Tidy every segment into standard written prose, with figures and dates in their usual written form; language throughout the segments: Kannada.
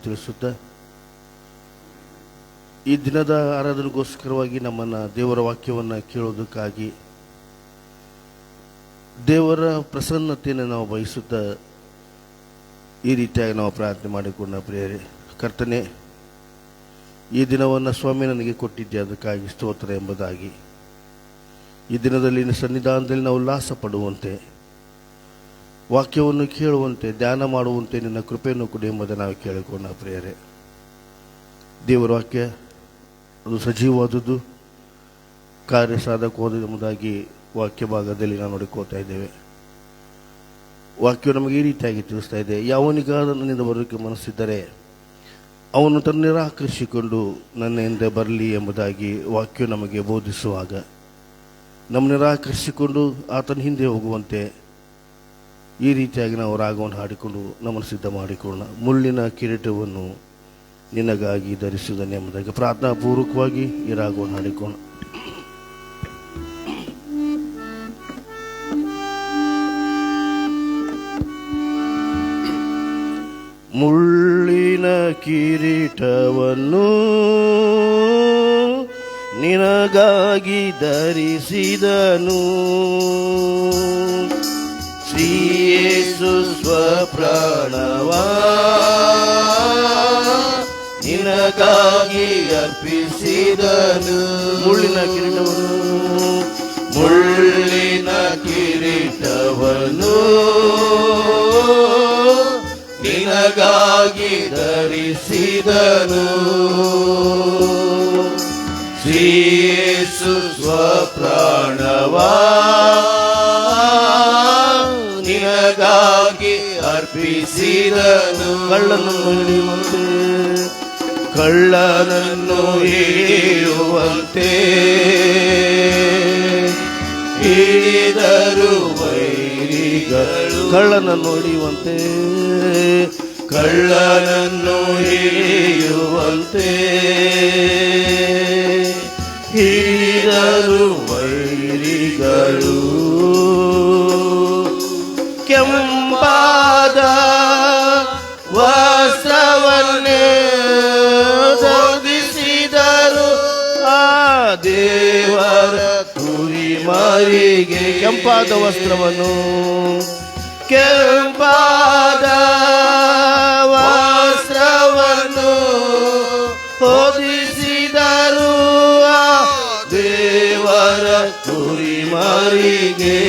ತಿಳಿಸುತ್ತಾ ಈ ದಿನದ ಆರಾಧನೆಗೋಸ್ಕರವಾಗಿ ನಮ್ಮನ್ನು ದೇವರ ವಾಕ್ಯವನ್ನು ಕೇಳೋದಕ್ಕಾಗಿ ದೇವರ ಪ್ರಸನ್ನತೆಯನ್ನು ನಾವು ಬಯಸುತ್ತಾ ಈ ರೀತಿಯಾಗಿ ನಾವು ಪ್ರಾರ್ಥನೆ ಮಾಡಿಕೊಂಡ ಪ್ರಿಯರೇ, ಕರ್ತನೆ ಈ ದಿನವನ್ನು ಸ್ವಾಮಿ ನನಗೆ ಕೊಟ್ಟಿದ್ದೆ, ಅದಕ್ಕಾಗಿ ಸ್ತೋತ್ರ ಎಂಬುದಾಗಿ ಈ ದಿನದಲ್ಲಿ ಸನ್ನಿಧಾನದಲ್ಲಿ ನಾವು ಉಲ್ಲಾಸ ಪಡುವಂತೆ, ವಾಕ್ಯವನ್ನು ಕೇಳುವಂತೆ, ಧ್ಯಾನ ಮಾಡುವಂತೆ ನಿನ್ನ ಕೃಪೆಯನ್ನು ಕೊಡಿ ಎಂಬುದನ್ನು ನಾವು ಕೇಳಿಕೊಂಡ ಪ್ರಿಯರೇ. ದೇವರ ವಾಕ್ಯ ಅದು ಸಜೀವವಾದದ್ದು, ಕಾರ್ಯ ಸಾಧಕವಾದದ್ದು ಎಂಬುದಾಗಿ ವಾಕ್ಯ ಭಾಗದಲ್ಲಿ ನಾವು ನೋಡಿಕೋತಾ ಇದ್ದೇವೆ. ವಾಕ್ಯವು ನಮಗೆ ಈ ರೀತಿಯಾಗಿ ತಿಳಿಸ್ತಾ ಇದೆ, ಯಾವನಿಗಾದ ನನ್ನಿಂದ ಬರೋಕ್ಕೆ ಮನಸ್ಸಿದ್ದರೆ ಅವನು ತನ್ನ ನಿರಾಕರಿಸಿಕೊಂಡು ನನ್ನ ಹಿಂದೆ ಬರಲಿ ಎಂಬುದಾಗಿ ವಾಕ್ಯವು ನಮಗೆ ಬೋಧಿಸುವಾಗ ನಮ್ಮ ನಿರಾಕರಿಸಿಕೊಂಡು ಆತನ ಹಿಂದೆ ಹೋಗುವಂತೆ ಈ ರೀತಿಯಾಗಿ ನಾವು ರಾಗವನ್ನು ಹಾಡಿಕೊಂಡು ನಮ್ಮನ್ನು ಸಿದ್ಧ ಮಾಡಿಕೊಳ್ಳೋಣ. ಮುಳ್ಳಿನ ಕಿರೀಟವನ್ನು ನಿನಗಾಗಿ ಧರಿಸುವುದನ್ನು ಎಂಬುದಾಗಿ ಪ್ರಾರ್ಥನಾಪೂರ್ವಕವಾಗಿ ಈ ರಾಗವನ್ನು ಹಾಡಿಕೊಳ್ಳೋಣ. ಮುಳ್ಳಿನ ಕಿರೀಟವನ್ನು ನಿನಗಾಗಿ ಧರಿಸಿದನು ಶ್ರೀ ಯೇಸು ಸ್ವಪ್ರಾಣವ ನಿನಗಾಗಿ ಅರ್ಪಿಸಿದನು. ಮುಳ್ಳಿನ ಕಿರೀಟವನ್ನು ನಿನಗಾಗಿ ಧರಿಸಿದನು ಶ್ರೀ ಯೇಸು ಸ್ವಪ್ರಾಣವ ನಿನಗಾಗಿ ಅರ್ಪಿಸಿದನು. ಕಳ್ಳನನ್ನು ಹಿಡಿಯುವಂತೆ ಹಿಡಿದರು ವೈರಿಗಳು, ಕಳ್ಳನನ್ನು ಹಿಡಿಯುವಂತೆ ಹಿಡಿದರು ವೈರಿಗಳು. ಕೆಂಪಾದ ವಸ್ತ್ರವನ್ನೇ ಧರಿಸಿದರು ಆ ದೇವರ ಕುರಿಮರಿಗೆ. ಕೆಂಪಾದ ವಸ್ತ್ರವನ್ನು ಹೊದಿಸಿದರು ಆ ದೇವರ ಕುರಿಮರಿಗೆ.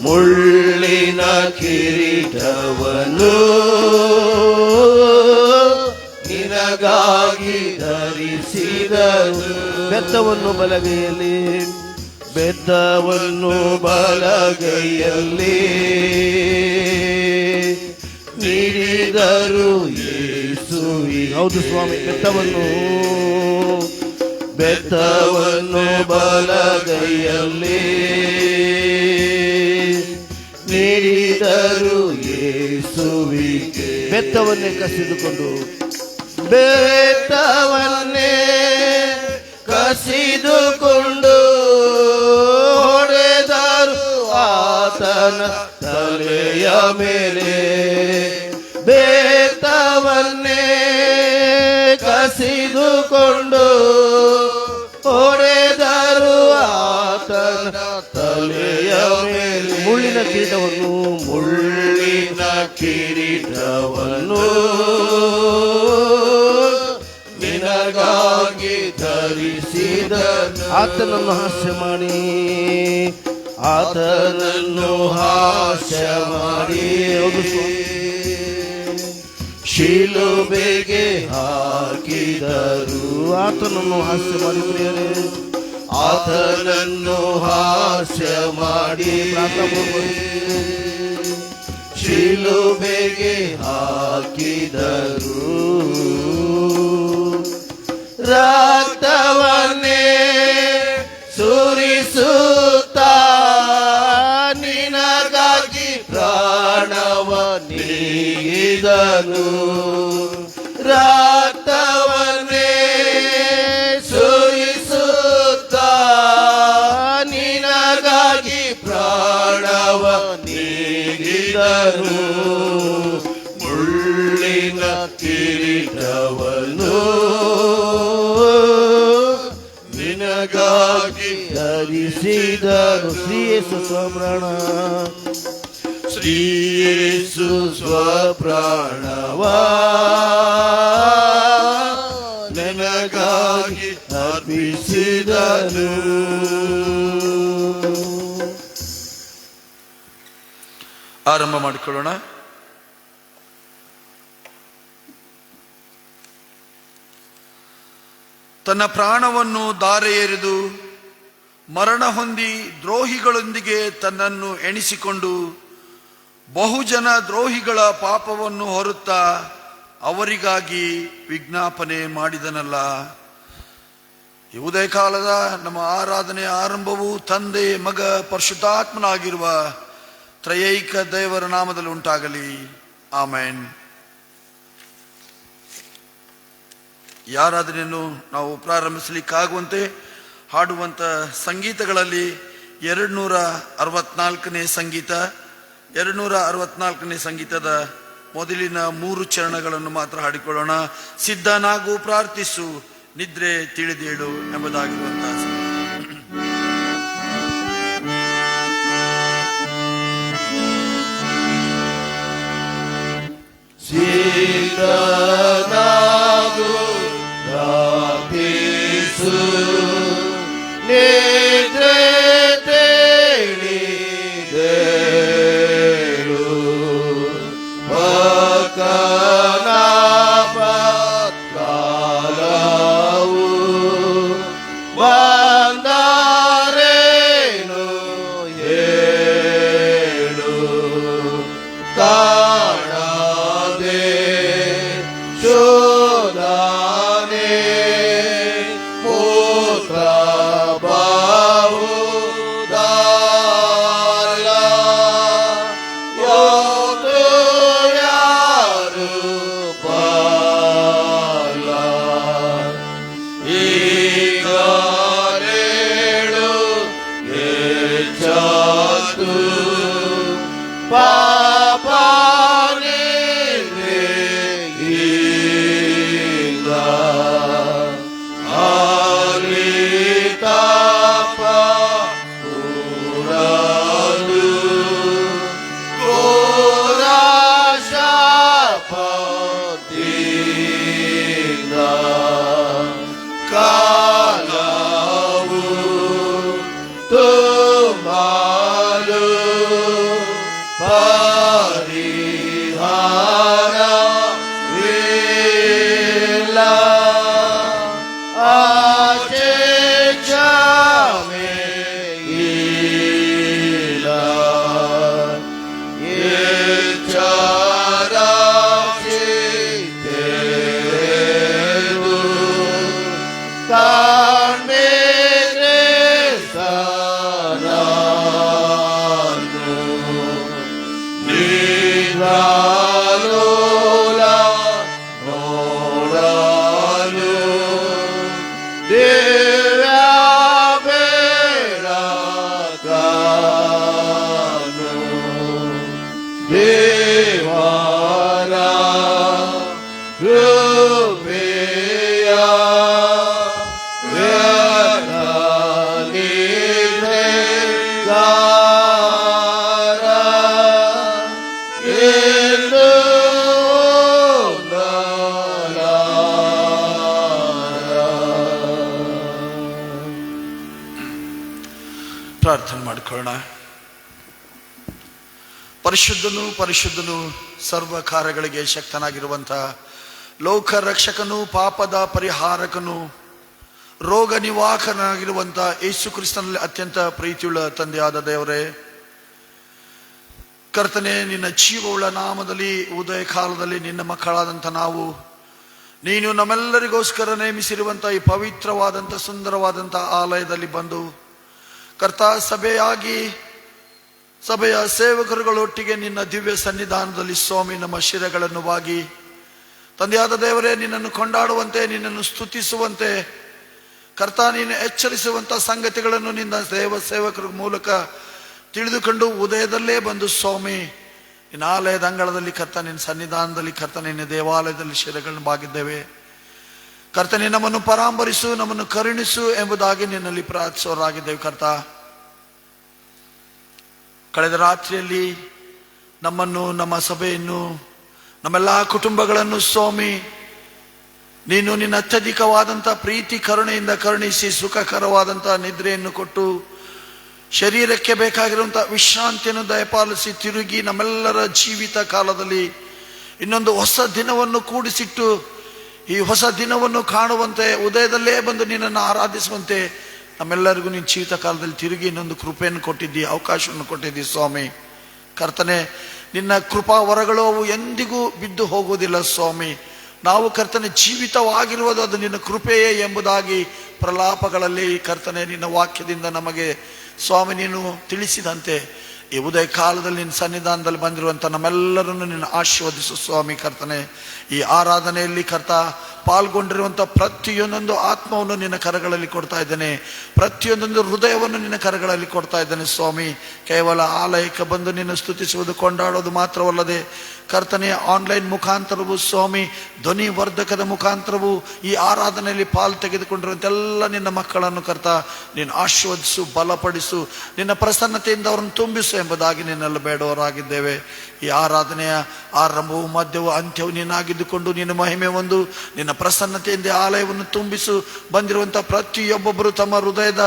ಮುಳ್ಳಿನ ಕಿರೀಟವನ್ನು ನಿನಗಾಗಿ ಧರಿಸಿದನು. ಬೆತ್ತವನ್ನು ಬಲಗೈಯಲ್ಲಿ ನೀಡಿದರು ಯೇಸುವಿಗೆ. ಹೌದು ಸ್ವಾಮಿ, ಬೆತ್ತವನ್ನು ಬಲಗೈಯಲ್ಲಿ ನೀಡಿದರು ಯೇಸುವಿಗೆ. ಬೆತ್ತವನ್ನೇ ಕಸಿದುಕೊಂಡು ಹೊಡೆದರು ಆತನ ತಲೆಯ ಮೇಲೆ. ಬೆತ್ತವನ್ನೇ ಕಸಿದುಕೊಂಡು ಹೊಡೆದರು ಆತನ ತಲೆಯ ಮೇಲೆ. ಮುಳ್ಳಿನ ಕಿರೀಟವನ್ನು ನಿನಗಾಗಿ ಧರಿಸಿದನು. ಆತನನ್ನು ಹಾಸ್ಯ ಮಾಡಿ ಶಿಲುಬೆಗೆ ಹಾಕಿದರು. ಆತನನ್ನು ಹಾಸ್ಯ ಮಾಡಿ ಪ್ರಿಯರೇ, ಆತನನ್ನು ಹಾಸ್ಯ ಮಾಡಿ ಶಿಲುಬೆಗೆ ಹಾಕಿದರು. ರಕ್ತವನ್ನೇ ಸುರಿಸುತ್ತಾ ನಿನಗಾಗಿ ಪ್ರಾಣವ ನೀಡಿದನು. ರಕ್ತವನ್ನೇ ಸುರಿಸುತ್ತಾ ನಿನಗಾಗಿ ಪ್ರಾಣವ ನೀಡಿದನು. ಮುಳ್ಳಿನ ಕಿರೀಟವನ್ನು ನಿನಗಾಗಿ ಧರಿಸಿದನು. ಶ್ರೀ ಯೇಸು ಸ್ವಪ್ರಾಣ, ಶ್ರೀ ಯೇಸು ಸ್ವಪ್ರಾಣವಾ ನನಗಾಗಿ ಅರ್ಪಿಸಿದನು. ಆರಂಭ ಮಾಡಿಕೊಳ್ಳೋಣ. ತನ್ನ ಪ್ರಾಣವನ್ನು ಧಾರೆ ಎರೆದು ಮರಣ ಹೊಂದಿ ದ್ರೋಹಿಗಳೊಂದಿಗೆ ತನ್ನನ್ನು ಎಣಿಸಿಕೊಂಡು ಬಹುಜನ ದ್ರೋಹಿಗಳ ಪಾಪವನ್ನು ಹೊರುತ್ತಾ ಅವರಿಗಾಗಿ ವಿಜ್ಞಾಪನೆ ಮಾಡಿದನಲ್ಲ. ಈ ಉದಯ ಕಾಲದ ನಮ್ಮ ಆರಾಧನೆಯ ಆರಂಭವು ತಂದೆ, ಮಗ, ಪರಿಶುದ್ಧಾತ್ಮನಾಗಿರುವ ತ್ರಯೈಕ ದೇವರ ನಾಮದಲ್ಲಿ ಉಂಟಾಗಲಿ. ಆಮೆನ್. ಈ ಆರಾಧನೆಯನ್ನು ನಾವು ಪ್ರಾರಂಭಿಸಲಿಕ್ಕಾಗುವಂತೆ ಹಾಡುವಂಥ ಸಂಗೀತಗಳಲ್ಲಿ 264ನೇ ಸಂಗೀತ, 264ನೇ ಸಂಗೀತದ ಮೊದಲಿನ 3 ಚರಣಗಳನ್ನು ಮಾತ್ರ ಹಾಡಿಕೊಳ್ಳೋಣ. ಸಿದ್ಧನಾಗು, ಪ್ರಾರ್ಥಿಸು, ನಿದ್ರೆ ತಿಳಿದೇಳು ಎಂಬುದಾಗಿರುವಂತಹ ಸಿದ್ಧನಾಗು, ಪ್ರಾರ್ಥಿಸು, ನಿದ್ರೆ ತಿಳಿದೇಳು, ಪಕ್ಕನ ಕಾಲವು ಬಂದರೇನು ಹೇಳು, ಕಾಣದೆ ಶೋಧನೆ ಪುತ್ರ ಬಾವುದಾಲ ಯೋತು ಯಾರು ಪಾಲ ಈಗರೇಳು ಹೆಚ್ಚಾತು ಪಾಪ ಕಾಲವು ತುಂಬಲು ಪರಿಹಾರವಿಲ್ಲ, ಆಚೆ ಕ್ಷಮೆ ಇಲ್ಲ, ಎಚ್ಚರಾಚಿತೆದು ಕಾಣ್ಮೇಲೆ ಸನಾನು ನಿರಾಲೋಲ ನೋಡಲು ದಿವ್ಯ ಬೆಳಕನು ದೇವರ ಕೃಪೆಯ ವ್ಯರ್ಥನಿದೆಗಾರ ಎಂದು ಪ್ರಾರ್ಥನೆ ಮಾಡಿಕೊಳ್ಳೋಣ. ಪರಿಶುದ್ಧನು ಪರಿಶುದ್ಧನು, ಸರ್ವ ಕಾರ್ಯಗಳಿಗೆ ಶಕ್ತನಾಗಿರುವಂತಹ ಲೋಕ ರಕ್ಷಕನು, ಪಾಪದ ಪರಿಹಾರಕನು, ರೋಗ ನಿವಾರಕನಾಗಿರುವಂತಹ ಯೇಸು ಕ್ರಿಸ್ತನಲ್ಲಿ ಅತ್ಯಂತ ಪ್ರೀತಿಯುಳ್ಳ ತಂದೆಯಾದ ದೇವರೇ, ಕರ್ತನೆ, ನಿನ್ನ ಜೀವವುಳ್ಳ ನಾಮದಲ್ಲಿ ಉದಯ ಕಾಲದಲ್ಲಿ ನಿನ್ನ ಮಕ್ಕಳಾದಂಥ ನಾವು, ನೀನು ನಮ್ಮೆಲ್ಲರಿಗೋಸ್ಕರ ನೇಮಿಸಿರುವಂಥ ಈ ಪವಿತ್ರವಾದಂಥ ಸುಂದರವಾದಂಥ ಆಲಯದಲ್ಲಿ ಬಂದು ಕರ್ತ, ಸಭೆಯ ಸೇವಕರುಗಳೊಟ್ಟಿಗೆ ನಿನ್ನ ದಿವ್ಯ ಸನ್ನಿಧಾನದಲ್ಲಿ ಸ್ವಾಮಿ ನಮ್ಮ ಶಿರಗಳನ್ನು ಬಾಗಿ, ತಂದೆಯಾದ ದೇವರೇ, ನಿನ್ನನ್ನು ಕೊಂಡಾಡುವಂತೆ, ನಿನ್ನನ್ನು ಸ್ತುತಿಸುವಂತೆ, ಕರ್ತ, ನೀನು ಎಚ್ಚರಿಸುವಂಥ ಸಂಗತಿಗಳನ್ನು ನಿನ್ನ ಸೇವಕರ ಮೂಲಕ ತಿಳಿದುಕೊಂಡು ಉದಯದಲ್ಲೇ ಬಂದು ಸ್ವಾಮಿ ನಿನ್ನ ಆಲಯದ ಅಂಗಳದಲ್ಲಿ ಕರ್ತನೆ, ನಿನ್ನ ಸನ್ನಿಧಾನದಲ್ಲಿ ಕರ್ತನೆ, ನಿನ್ನ ದೇವಾಲಯದಲ್ಲಿ ಶಿರಗಳನ್ನು ಬಾಗಿದ್ದೇವೆ. ಕರ್ತನೆ, ನಮ್ಮನ್ನು ಪರಾಂಬರಿಸು, ನಮ್ಮನ್ನು ಕರುಣಿಸು ಎಂಬುದಾಗಿ ನಿನ್ನಲ್ಲಿ ಪ್ರಾರ್ಥಿಸೋರಾಗಿದ್ದೇವೆ. ಕರ್ತ, ಕಳೆದ ರಾತ್ರಿಯಲ್ಲಿ ನಮ್ಮನ್ನು, ನಮ್ಮ ಸಭೆಯನ್ನು, ನಮ್ಮೆಲ್ಲ ಕುಟುಂಬಗಳನ್ನು ಸ್ವಾಮಿ ನೀನು ನಿನ್ನ ಅತ್ಯಧಿಕವಾದಂಥ ಪ್ರೀತಿ ಕರುಣೆಯಿಂದ ಕರುಣಿಸಿ ಸುಖಕರವಾದಂಥ ನಿದ್ರೆಯನ್ನು ಕೊಟ್ಟು ಶರೀರಕ್ಕೆ ಬೇಕಾಗಿರುವಂಥ ವಿಶ್ರಾಂತಿಯನ್ನು ದಯಪಾಲಿಸಿ ತಿರುಗಿ ನಮ್ಮೆಲ್ಲರ ಜೀವಿತ ಕಾಲದಲ್ಲಿ ಇನ್ನೊಂದು ಹೊಸ ದಿನವನ್ನು ಕೂಡಿಸಿಟ್ಟು ಈ ಹೊಸ ದಿನವನ್ನು ಕಾಣುವಂತೆ, ಉದಯದಲ್ಲೇ ಬಂದು ನಿನ್ನನ್ನು ಆರಾಧಿಸುವಂತೆ ನಮ್ಮೆಲ್ಲರಿಗೂ ನಿನ್ನ ಜೀವಿತ ಕಾಲದಲ್ಲಿ ತಿರುಗಿ ಇನ್ನೊಂದು ಕೃಪೆಯನ್ನು ಕೊಟ್ಟಿದ್ದಿ, ಅವಕಾಶವನ್ನು ಕೊಟ್ಟಿದ್ದಿ ಸ್ವಾಮಿ. ಕರ್ತನೆ, ನಿನ್ನ ಕೃಪಾ ವರಗಳು ಅವು ಎಂದಿಗೂ ಬಿದ್ದು ಹೋಗುವುದಿಲ್ಲ ಸ್ವಾಮಿ. ನಾವು ಕರ್ತನೆ ಜೀವಿತವಾಗಿರುವುದು ಅದು ನಿನ್ನ ಕೃಪೆಯೇ ಎಂಬುದಾಗಿ ಪ್ರಲಾಪಗಳಲ್ಲಿ ಕರ್ತನೆ ನಿನ್ನ ವಾಕ್ಯದಿಂದ ನಮಗೆ ಸ್ವಾಮಿ ನೀನು ತಿಳಿಸಿದಂತೆ ಈ ಉದಯ ಕಾಲದಲ್ಲಿ ನಿನ್ನ ಸನ್ನಿಧಾನದಲ್ಲಿ ಬಂದಿರುವಂಥ ನಮ್ಮೆಲ್ಲರನ್ನು ನಿನ್ನ ಆಶೀರ್ವದಿಸು ಸ್ವಾಮಿ. ಕರ್ತನೆ, ಈ ಆರಾಧನೆಯಲ್ಲಿ ಕರ್ತ ಪಾಲ್ಗೊಂಡಿರುವಂಥ ಪ್ರತಿಯೊಂದೊಂದು ಆತ್ಮವನ್ನು ನಿನ್ನ ಕರಗಳಲ್ಲಿ ಕೊಡ್ತಾ ಇದ್ದೇನೆ, ಪ್ರತಿಯೊಂದೊಂದು ಹೃದಯವನ್ನು ನಿನ್ನ ಕರಗಳಲ್ಲಿ ಕೊಡ್ತಾ ಇದ್ದೇನೆ ಸ್ವಾಮಿ. ಕೇವಲ ಆಲಯಕ್ಕೆ ಬಂದು ನಿನ್ನ ಸ್ತುತಿಸುವುದು, ಕೊಂಡಾಡೋದು ಮಾತ್ರವಲ್ಲದೆ ಕರ್ತನೆ ಆನ್ಲೈನ್ ಮುಖಾಂತರವು ಸ್ವಾಮಿ ಧ್ವನಿ ವರ್ಧಕದ ಮುಖಾಂತರವು ಈ ಆರಾಧನೆಯಲ್ಲಿ ಪಾಲು ತೆಗೆದುಕೊಂಡಿರುವಂಥ ಎಲ್ಲ ನಿನ್ನ ಮಕ್ಕಳನ್ನು ಕರ್ತ ನೀನು ಆಶೀರ್ವದಿಸು, ಬಲಪಡಿಸು, ನಿನ್ನ ಪ್ರಸನ್ನತೆಯಿಂದ ಅವರನ್ನು ತುಂಬಿಸು ಎಂಬುದಾಗಿ ನಿನ್ನೆಲ್ಲ ಬೇಡವರಾಗಿದ್ದೇವೆ. ಈ ಆರಾಧನೆಯ ಆರಂಭವು ಮಧ್ಯವು ಅಂತ್ಯವು ನೀನಾಗಿದ್ದುಕೊಂಡು ನಿನ್ನ ಮಹಿಮೆ ಒಂದು ನಿನ್ನ ಪ್ರಸನ್ನತೆಯಿಂದ ಆಲಯವನ್ನು ತುಂಬಿಸು. ಬಂದಿರುವಂಥ ಪ್ರತಿಯೊಬ್ಬೊಬ್ಬರು ತಮ್ಮ ಹೃದಯದ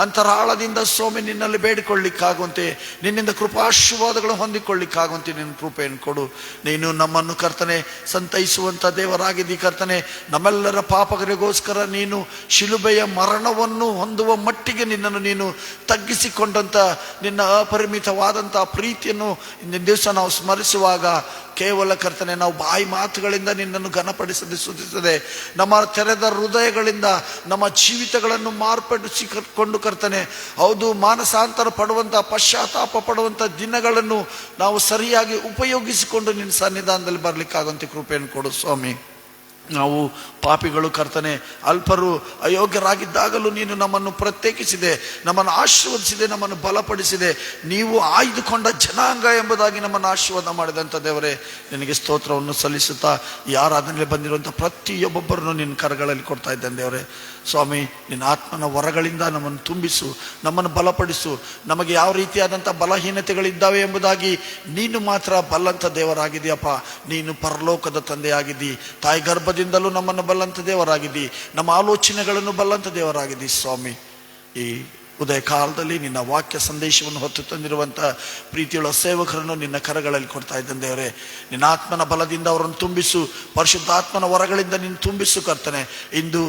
ಅಂತರಾಳದಿಂದ ಸ್ವಾಮಿ ನಿನ್ನಲ್ಲಿ ಬೇಡಿಕೊಳ್ಳಿಕ್ಕಾಗುವಂತೆ, ನಿನ್ನಿಂದ ಕೃಪಾಶೀರ್ವಾದಗಳು ಹೊಂದಿಕೊಳ್ಳಿಕ್ಕಾಗುವಂತೆ ನಿನ್ನ ಕೃಪೆಯನ್ನು ಕೊಡು. ನೀನು ನಮ್ಮನ್ನು ಕರ್ತನೆ ಸಂತೈಸುವಂಥ ದೇವರಾಗಿದ್ದಿ ಕರ್ತನೆ. ನಮ್ಮೆಲ್ಲರ ಪಾಪಗಳಿಗೋಸ್ಕರ ನೀನು ಶಿಲುಬೆಯ ಮರಣವನ್ನು ಹೊಂದುವ ಮಟ್ಟಿಗೆ ನಿನ್ನನ್ನು ನೀನು ತಗ್ಗಿಸಿಕೊಂಡಂಥ ನಿನ್ನ ಅಪರಿಮಿತವಾದಂಥ ಪ್ರೀತಿಯನ್ನು ಇಂದಿನ ದಿವಸ ನಾವು ಸ್ಮರಿಸುವಾಗ ಕೇವಲ ಕರ್ತನೆ ನಾವು ಬಾಯಿ ಮಾತುಗಳಿಂದ ನಿನ್ನನ್ನು ಘನಪಡಿಸದೆ ಸ್ತುತಿಸದೆ ನಮ್ಮ ತೆರೆದ ಹೃದಯಗಳಿಂದ ನಮ್ಮ ಜೀವಿತಗಳನ್ನು ಮಾರ್ಪಡಿಸಿಕೊಂಡು ಕರ್ತನೆ ಹೌದು ಮಾನಸಾಂತರ ಪಡುವಂಥ ಪಶ್ಚಾತ್ತಾಪ ಪಡುವಂಥ ದಿನಗಳನ್ನು ನಾವು ಸರಿಯಾಗಿ ಉಪಯೋಗಿಸಿಕೊಂಡು ನಿನ್ನ ಸನ್ನಿಧಾನದಲ್ಲಿ ಬರಲಿಕ್ಕಾಗುವಂತೆ ಕೃಪೆಯನ್ನು ಕೊಡು ಸ್ವಾಮಿ. ನಾವು ಪಾಪಿಗಳು ಕರ್ತನೆ, ಅಲ್ಪರು, ಅಯೋಗ್ಯರಾಗಿದ್ದಾಗಲೂ ನೀನು ನಮ್ಮನ್ನು ಪ್ರತ್ಯೇಕಿಸಿದೆ, ನಮ್ಮನ್ನು ಆಶೀರ್ವದಿಸಿದೆ, ನಮ್ಮನ್ನು ಬಲಪಡಿಸಿದೆ. ನೀವು ಆಯ್ದುಕೊಂಡ ಜನಾಂಗ ಎಂಬುದಾಗಿ ನಮ್ಮನ್ನು ಆಶೀರ್ವಾದ ಮಾಡಿದಂಥ ದೇವರೇ ನಿನಗೆ ಸ್ತೋತ್ರವನ್ನು ಸಲ್ಲಿಸುತ್ತಾ ಈ ಆರಾಧನೆಯಲ್ಲಿ ಬಂದಿರುವಂಥ ಪ್ರತಿಯೊಬ್ಬೊಬ್ಬರನ್ನು ನಿನ್ನ ಕರಗಳಲ್ಲಿ ಕೊಡ್ತಾ ಇದ್ದೇನೆ ದೇವರೇ. ಸ್ವಾಮಿ, ನಿನ್ನ ಆತ್ಮನ ವರಗಳಿಂದ ನಮ್ಮನ್ನು ತುಂಬಿಸು, ನಮ್ಮನ್ನು ಬಲಪಡಿಸು. ನಮಗೆ ಯಾವ ರೀತಿಯಾದಂಥ ಬಲಹೀನತೆಗಳಿದ್ದಾವೆ ಎಂಬುದಾಗಿ ನೀನು ಮಾತ್ರ ಬಲ್ಲಂಥ ದೇವರಾಗಿದೆಯಪ್ಪ. ನೀನು ಪರಲೋಕದ ತಂದೆಯಾಗಿದ್ದಿ, ತಾಯಿ ಗರ್ಭದಿಂದಲೂ ನಮ್ಮನ್ನು ಬಲ್ಲಂಥ ದೇವರಾಗಿದ್ದಿ, ನಮ್ಮ ಆಲೋಚನೆಗಳನ್ನು ಬಲ್ಲಂಥ ದೇವರಾಗಿದ್ದಿ ಸ್ವಾಮಿ. ಈ ಉದಯ ಕಾಲದಲ್ಲಿ ನಿನ್ನ ವಾಕ್ಯ ಸಂದೇಶವನ್ನು ಹೊತ್ತು ತಂದಿರುವಂಥ ಪ್ರೀತಿಯುಳ್ಳ ಸೇವಕರನ್ನು ನಿನ್ನ ಕರಗಳಲ್ಲಿ ಕೊಡ್ತಾ ಇದ್ದೇನೆ ದೇವರೇ. ನಿನ್ನ ಆತ್ಮನ ಬಲದಿಂದ ಅವರನ್ನು ತುಂಬಿಸು, ಪರಿಶುದ್ಧಾತ್ಮನ ವರಗಳಿಂದ ನೀನು ತುಂಬಿಸು ಕರ್ತನೆ. ಇಂದು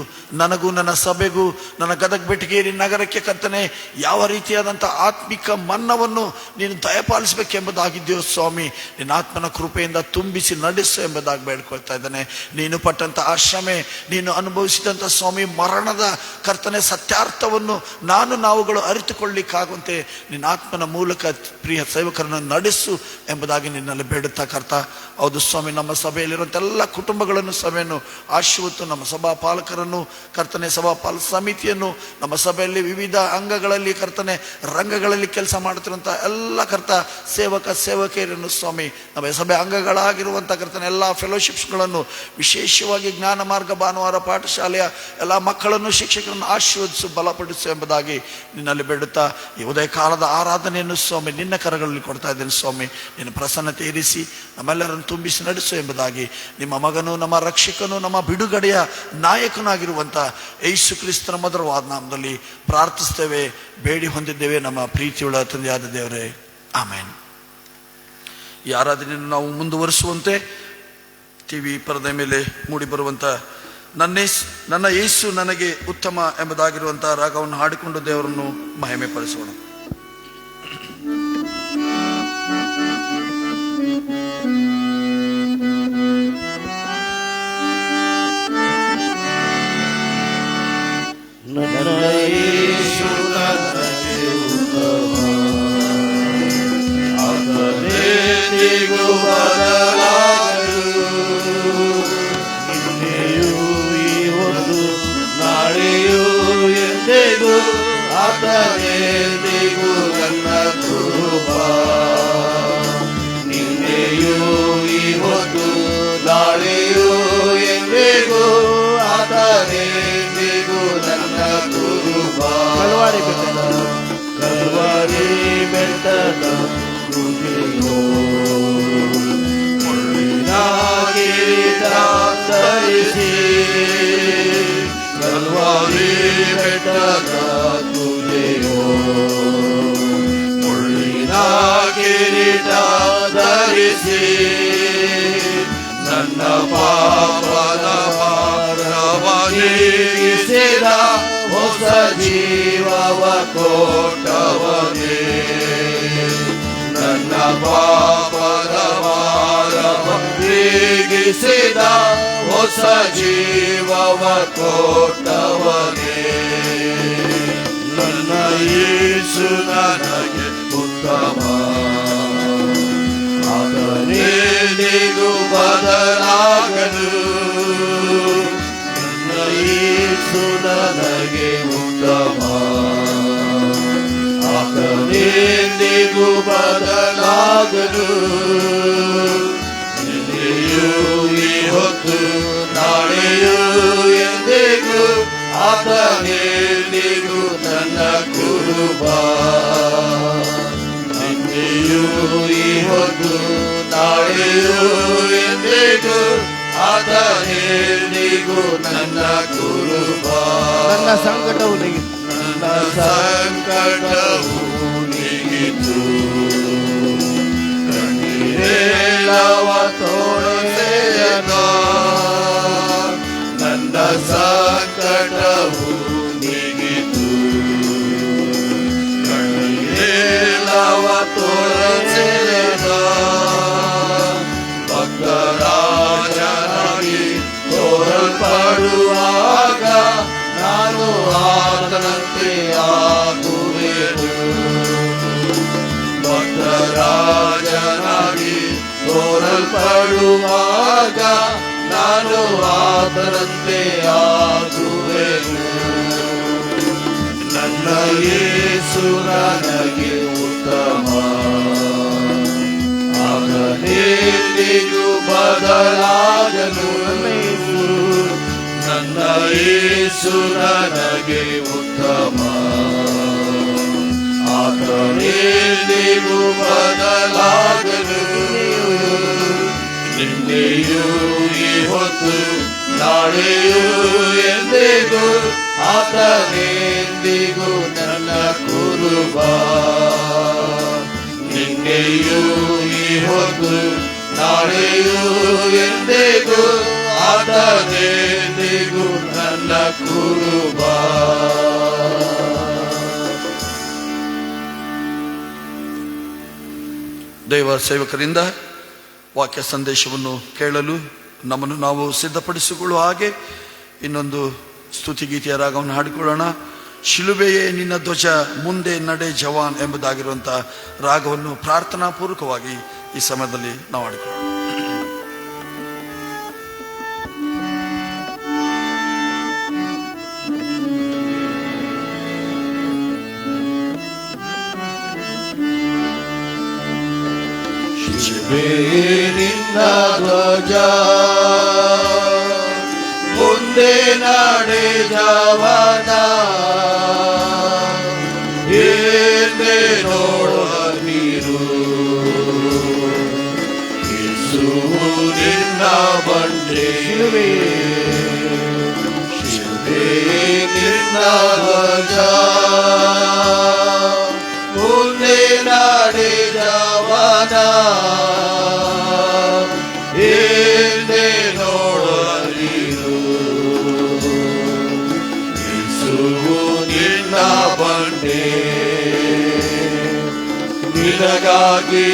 ನನಗೂ ನನ್ನ ಸಭೆಗೂ ನನ್ನ ಗದಗ ಬೆಟಗೇರಿ ನಗರಕ್ಕೆ ಕರ್ತನೆ ಯಾವ ರೀತಿಯಾದಂಥ ಆತ್ಮಿಕ ಮನ್ನವನ್ನು ನೀನು ದಯಪಾಲಿಸಬೇಕೆಂಬುದಾಗಿದೆಯೋ ಸ್ವಾಮಿ, ನಿನ್ನ ಆತ್ಮನ ಕೃಪೆಯಿಂದ ತುಂಬಿಸಿ ನಡೆಸು ಎಂಬುದಾಗಿ ಬೇಡ್ಕೊಳ್ತಾ ಇದ್ದಾನೆ. ನೀನು ಪಟ್ಟಂಥ ಆಶ್ರಮೆ, ನೀನು ಅನುಭವಿಸಿದಂಥ ಸ್ವಾಮಿ ಮರಣದ ಕರ್ತನೆ ಸತ್ಯಾರ್ಥವನ್ನು ನಾವುಗಳು ಅರಿತುಕೊಳ್ಳಿಕ್ಕಾಗುವಂತೆ ನಿನ್ನ ಆತ್ಮನ ಮೂಲಕ ಪ್ರಿಯ ಸೇವಕರನ್ನು ನಡೆಸು ಎಂಬುದಾಗಿ ನಿನ್ನಲ್ಲಿ ಬೇಡುತ್ತಾ ಕರ್ತ. ಹೌದು ಸ್ವಾಮಿ, ನಮ್ಮ ಸಭೆಯಲ್ಲಿರುವಂಥ ಎಲ್ಲ ಕುಟುಂಬಗಳನ್ನು ಸಭೆಯನ್ನು ಆಶೀರ್ವತ್ತು, ನಮ್ಮ ಸಭಾ ಪಾಲಕರನ್ನು ಕರ್ತನೆ, ಸಭಾಪಾಲ ಸಮಿತಿಯನ್ನು, ನಮ್ಮ ಸಭೆಯಲ್ಲಿ ವಿವಿಧ ಅಂಗಗಳಲ್ಲಿ ಕರ್ತನೆ ರಂಗಗಳಲ್ಲಿ ಕೆಲಸ ಮಾಡುತ್ತಿರುವಂಥ ಎಲ್ಲ ಕರ್ತ ಸೇವಕಿಯರನ್ನು ಸ್ವಾಮಿ, ನಮ್ಮ ಸಭೆ ಅಂಗಗಳಾಗಿರುವಂಥ ಕರ್ತನೆ ಎಲ್ಲ ಫೆಲೋಶಿಪ್ಸ್ಗಳನ್ನು, ವಿಶೇಷವಾಗಿ ಜ್ಞಾನ ಮಾರ್ಗ ಭಾನುವಾರ ಪಾಠಶಾಲೆಯ ಎಲ್ಲ ಮಕ್ಕಳನ್ನು ಶಿಕ್ಷಕರನ್ನು ಆಶೀರ್ವದಿಸು, ಬಲಪಡಿಸು ಎಂಬುದಾಗಿ ನಿನ್ನಲ್ಲಿ ಬೇಡುತ್ತಾ ಈ ಉದಯ ಕಾಲದ ಆರಾಧನೆಯನ್ನು ಸ್ವಾಮಿ ನಿನ್ನ ಕರಗಳಲ್ಲಿ ಕೊಡ್ತಾ ಇದ್ದೇನೆ ಸ್ವಾಮಿ. ನಿನ್ನ ಪ್ರಸನ್ನತೆ ಇರಿಸಿ ನಮ್ಮೆಲ್ಲರನ್ನು ತುಂಬಿಸಿ ನಡೆಸು ಎಂಬುದಾಗಿ ನಿಮ್ಮ ಮಗನು, ನಮ್ಮ ರಕ್ಷಕನು, ನಮ್ಮ ಬಿಡುಗಡೆಯ ನಾಯಕನಾಗಿರುವಂಥ ಯೇಸು ಕ್ರಿಸ್ತನ ಮಧುರವಾದ ನಾಮದಲ್ಲಿ ಪ್ರಾರ್ಥಿಸ್ತೇವೆ, ಬೇಡಿ ಹೊಂದಿದ್ದೇವೆ ನಮ್ಮ ಪ್ರೀತಿಯುಳ್ಳ ತಂದೆಯಾದ ದೇವರೇ, ಆಮೇನ್. ಈ ಆರಾಧನೆಯನ್ನು ನಾವು ಮುಂದುವರಿಸುವಂತೆ ಟಿವಿ ಪರದೆ ಮೇಲೆ ಮೂಡಿ ಬರುವಂಥ ನನ್ನ ಯೇಸು ನನಗೆ ಉತ್ತಮ ಎಂಬುದಾಗಿರುವಂತಹ ರಾಗವನ್ನು ಹಾಡಿಕೊಂಡು ದೇವರನ್ನು ಮಹಿಮೆ ಪಡಿಸೋಣ. ನನ್ನ ಯೇಸು ನನಗೆ ಉತ್ತಮ, ಆತನೆಂದಿಗೂ ಬದಲಾಗದು. ನಿನ್ನೆಯೂ ನಾಳೆಯೂ ಎಂದೆಗೂ ಆತನೆಂದಿಗೂ ಬೆಟ್ಟದ ತುದಿಯೋ ಮುಳ್ಳಿನ ಕಿರೀಟ ಧರಿಸಿ ಕಲ್ವಾರಿ ಬೆಟ್ಟದ ತುದಿಯೋ ಮುಳ್ಳಿನ ಕಿರೀಟ ಧರಿಸಿ ನನ್ನ ಪಾಪದ ಭಾರವ ನೀಗಿಸಿದ ಹೊಸ ಜೀವವ ಕೊಟ್ಟವನೇ ನನ್ನ ಪಾಪದ ಭಾರವ ನೀಗಿಸಿದ ಹೊಸ ಜೀವವ ಕೊಟ್ಟವನೇ ನನ್ನ ಯೇಸು ನನಗೆ ಉತ್ತಮ ಆತನೇನಿಗೂ ಬದಲಾಗನು ನನ್ನ ಯೇಸು ನನಗೆ ಉತ್ತಮ ಆತನೇನಿಗೂ ಬದಲಾಗನು ನಿನ್ನೆಯೂ ಈ ಹೊತ್ತು ನಾಳೆಯೂ ಎಂದಿಗೂ ಆತನೇನಿಗೂ ನನ್ನ ಕುರುಬ ನಿನ್ನೆಯೂ ಈ ಹೊತ್ತು ನಾಳೆಯೂ ಎಂದಿಗೂ ಆತನೇನಿಗೂ ನನ್ನ ಕುರುಬ ನನ್ನ ಸಂಕಟವು ನೀಗಿತು ಕಣ್ಣೀರೆಲ್ಲವ ತೋಳೆಯದ ನನ್ನ ಸಂಕಟವು ನೀಗಿತು ಕಣ್ಣೀರೆಲ್ಲವ ತೋಳೆಯದ ಭಕ್ತರಾಜನಾಗಿ ತೋರಲ್ಪಡುವಾಗ ನಾನು ಆತನಂತೆ ಆಗುವೆನು ಭಕ್ತರಾಜನಾಗಿ ತೋರಲ್ಪಡುವಾಗ ನಾನು ಆತನಂತೆ ಆಗುವೆನು ನನ್ನ ಯೇಸು ನನಗೆ ಉತ್ತಮ ಆತನೆಂದಿಗೂ ಬದಲಾಗನು ನನ್ನ ಯೇಸು ನನಗೆ ಉತ್ತಮ ಆತನೆಂದಿಗೂ ಬದಲಾಗನು ನಿನ್ನೆಯೂ ಈ ಹೊತ್ತು ನಾಳೆಯೂ ಎಂದಿಗೂ ಆತನೆಂದಿಗೂ ನನ್ನ ಕುರುಬ ನಿನ್ನೆಯೂ ಈ ಹೊತ್ತು ನಾಳೆಯೂ ಎಂದಿಗೂ ಆತನೆಂದಿಗೂ ನನ್ನ ಕುರುಬ ದೇವ ಸೇವಕರಿಂದ ವಾಕ್ಯ ಸಂದೇಶವನ್ನು ಕೇಳಲು ನಮ್ಮನ್ನು ನಾವು ಸಿದ್ಧಪಡಿಸಿಕೊಳ್ಳುವ ಹಾಗೆ ಇನ್ನೊಂದು ಸ್ತುತಿಗೀತೆಯ ರಾಗವನ್ನು ಹಾಡಿಕೊಳ್ಳೋಣ. ಶಿಲುಬೆಯೇ ನಿನ್ನ ಧ್ವಜ ಮುಂದೆ ನಡೆ ಜವಾನ್ ಎಂಬುದಾಗಿರುವಂಥ ರಾಗವನ್ನು ಪ್ರಾರ್ಥನಾಪೂರ್ವಕವಾಗಿ ಈ ಸಮಯದಲ್ಲಿ ನಾವು ಹಾಡಿಕೊಳ್ಳೋಣ. ನಿನ್ನ ಧ್ವಜ ಮುಂದೆ ನಡೆದವನ ಹಿಂದೆ ನೋಡದಿರು ಯೇಸು ನಿನ್ನ ಬಂಡೆ ಶಿಲುಬೆ ನಿನ್ನ ಧ್ವಜ ಮುಂದೆ ನಡೆದವನ ಹಿಂದೆ ನೋಡದಿರು ಯೇಸುವು ನಿನ್ನ ಬಂಡೆ ನಿನಗಾಗಿ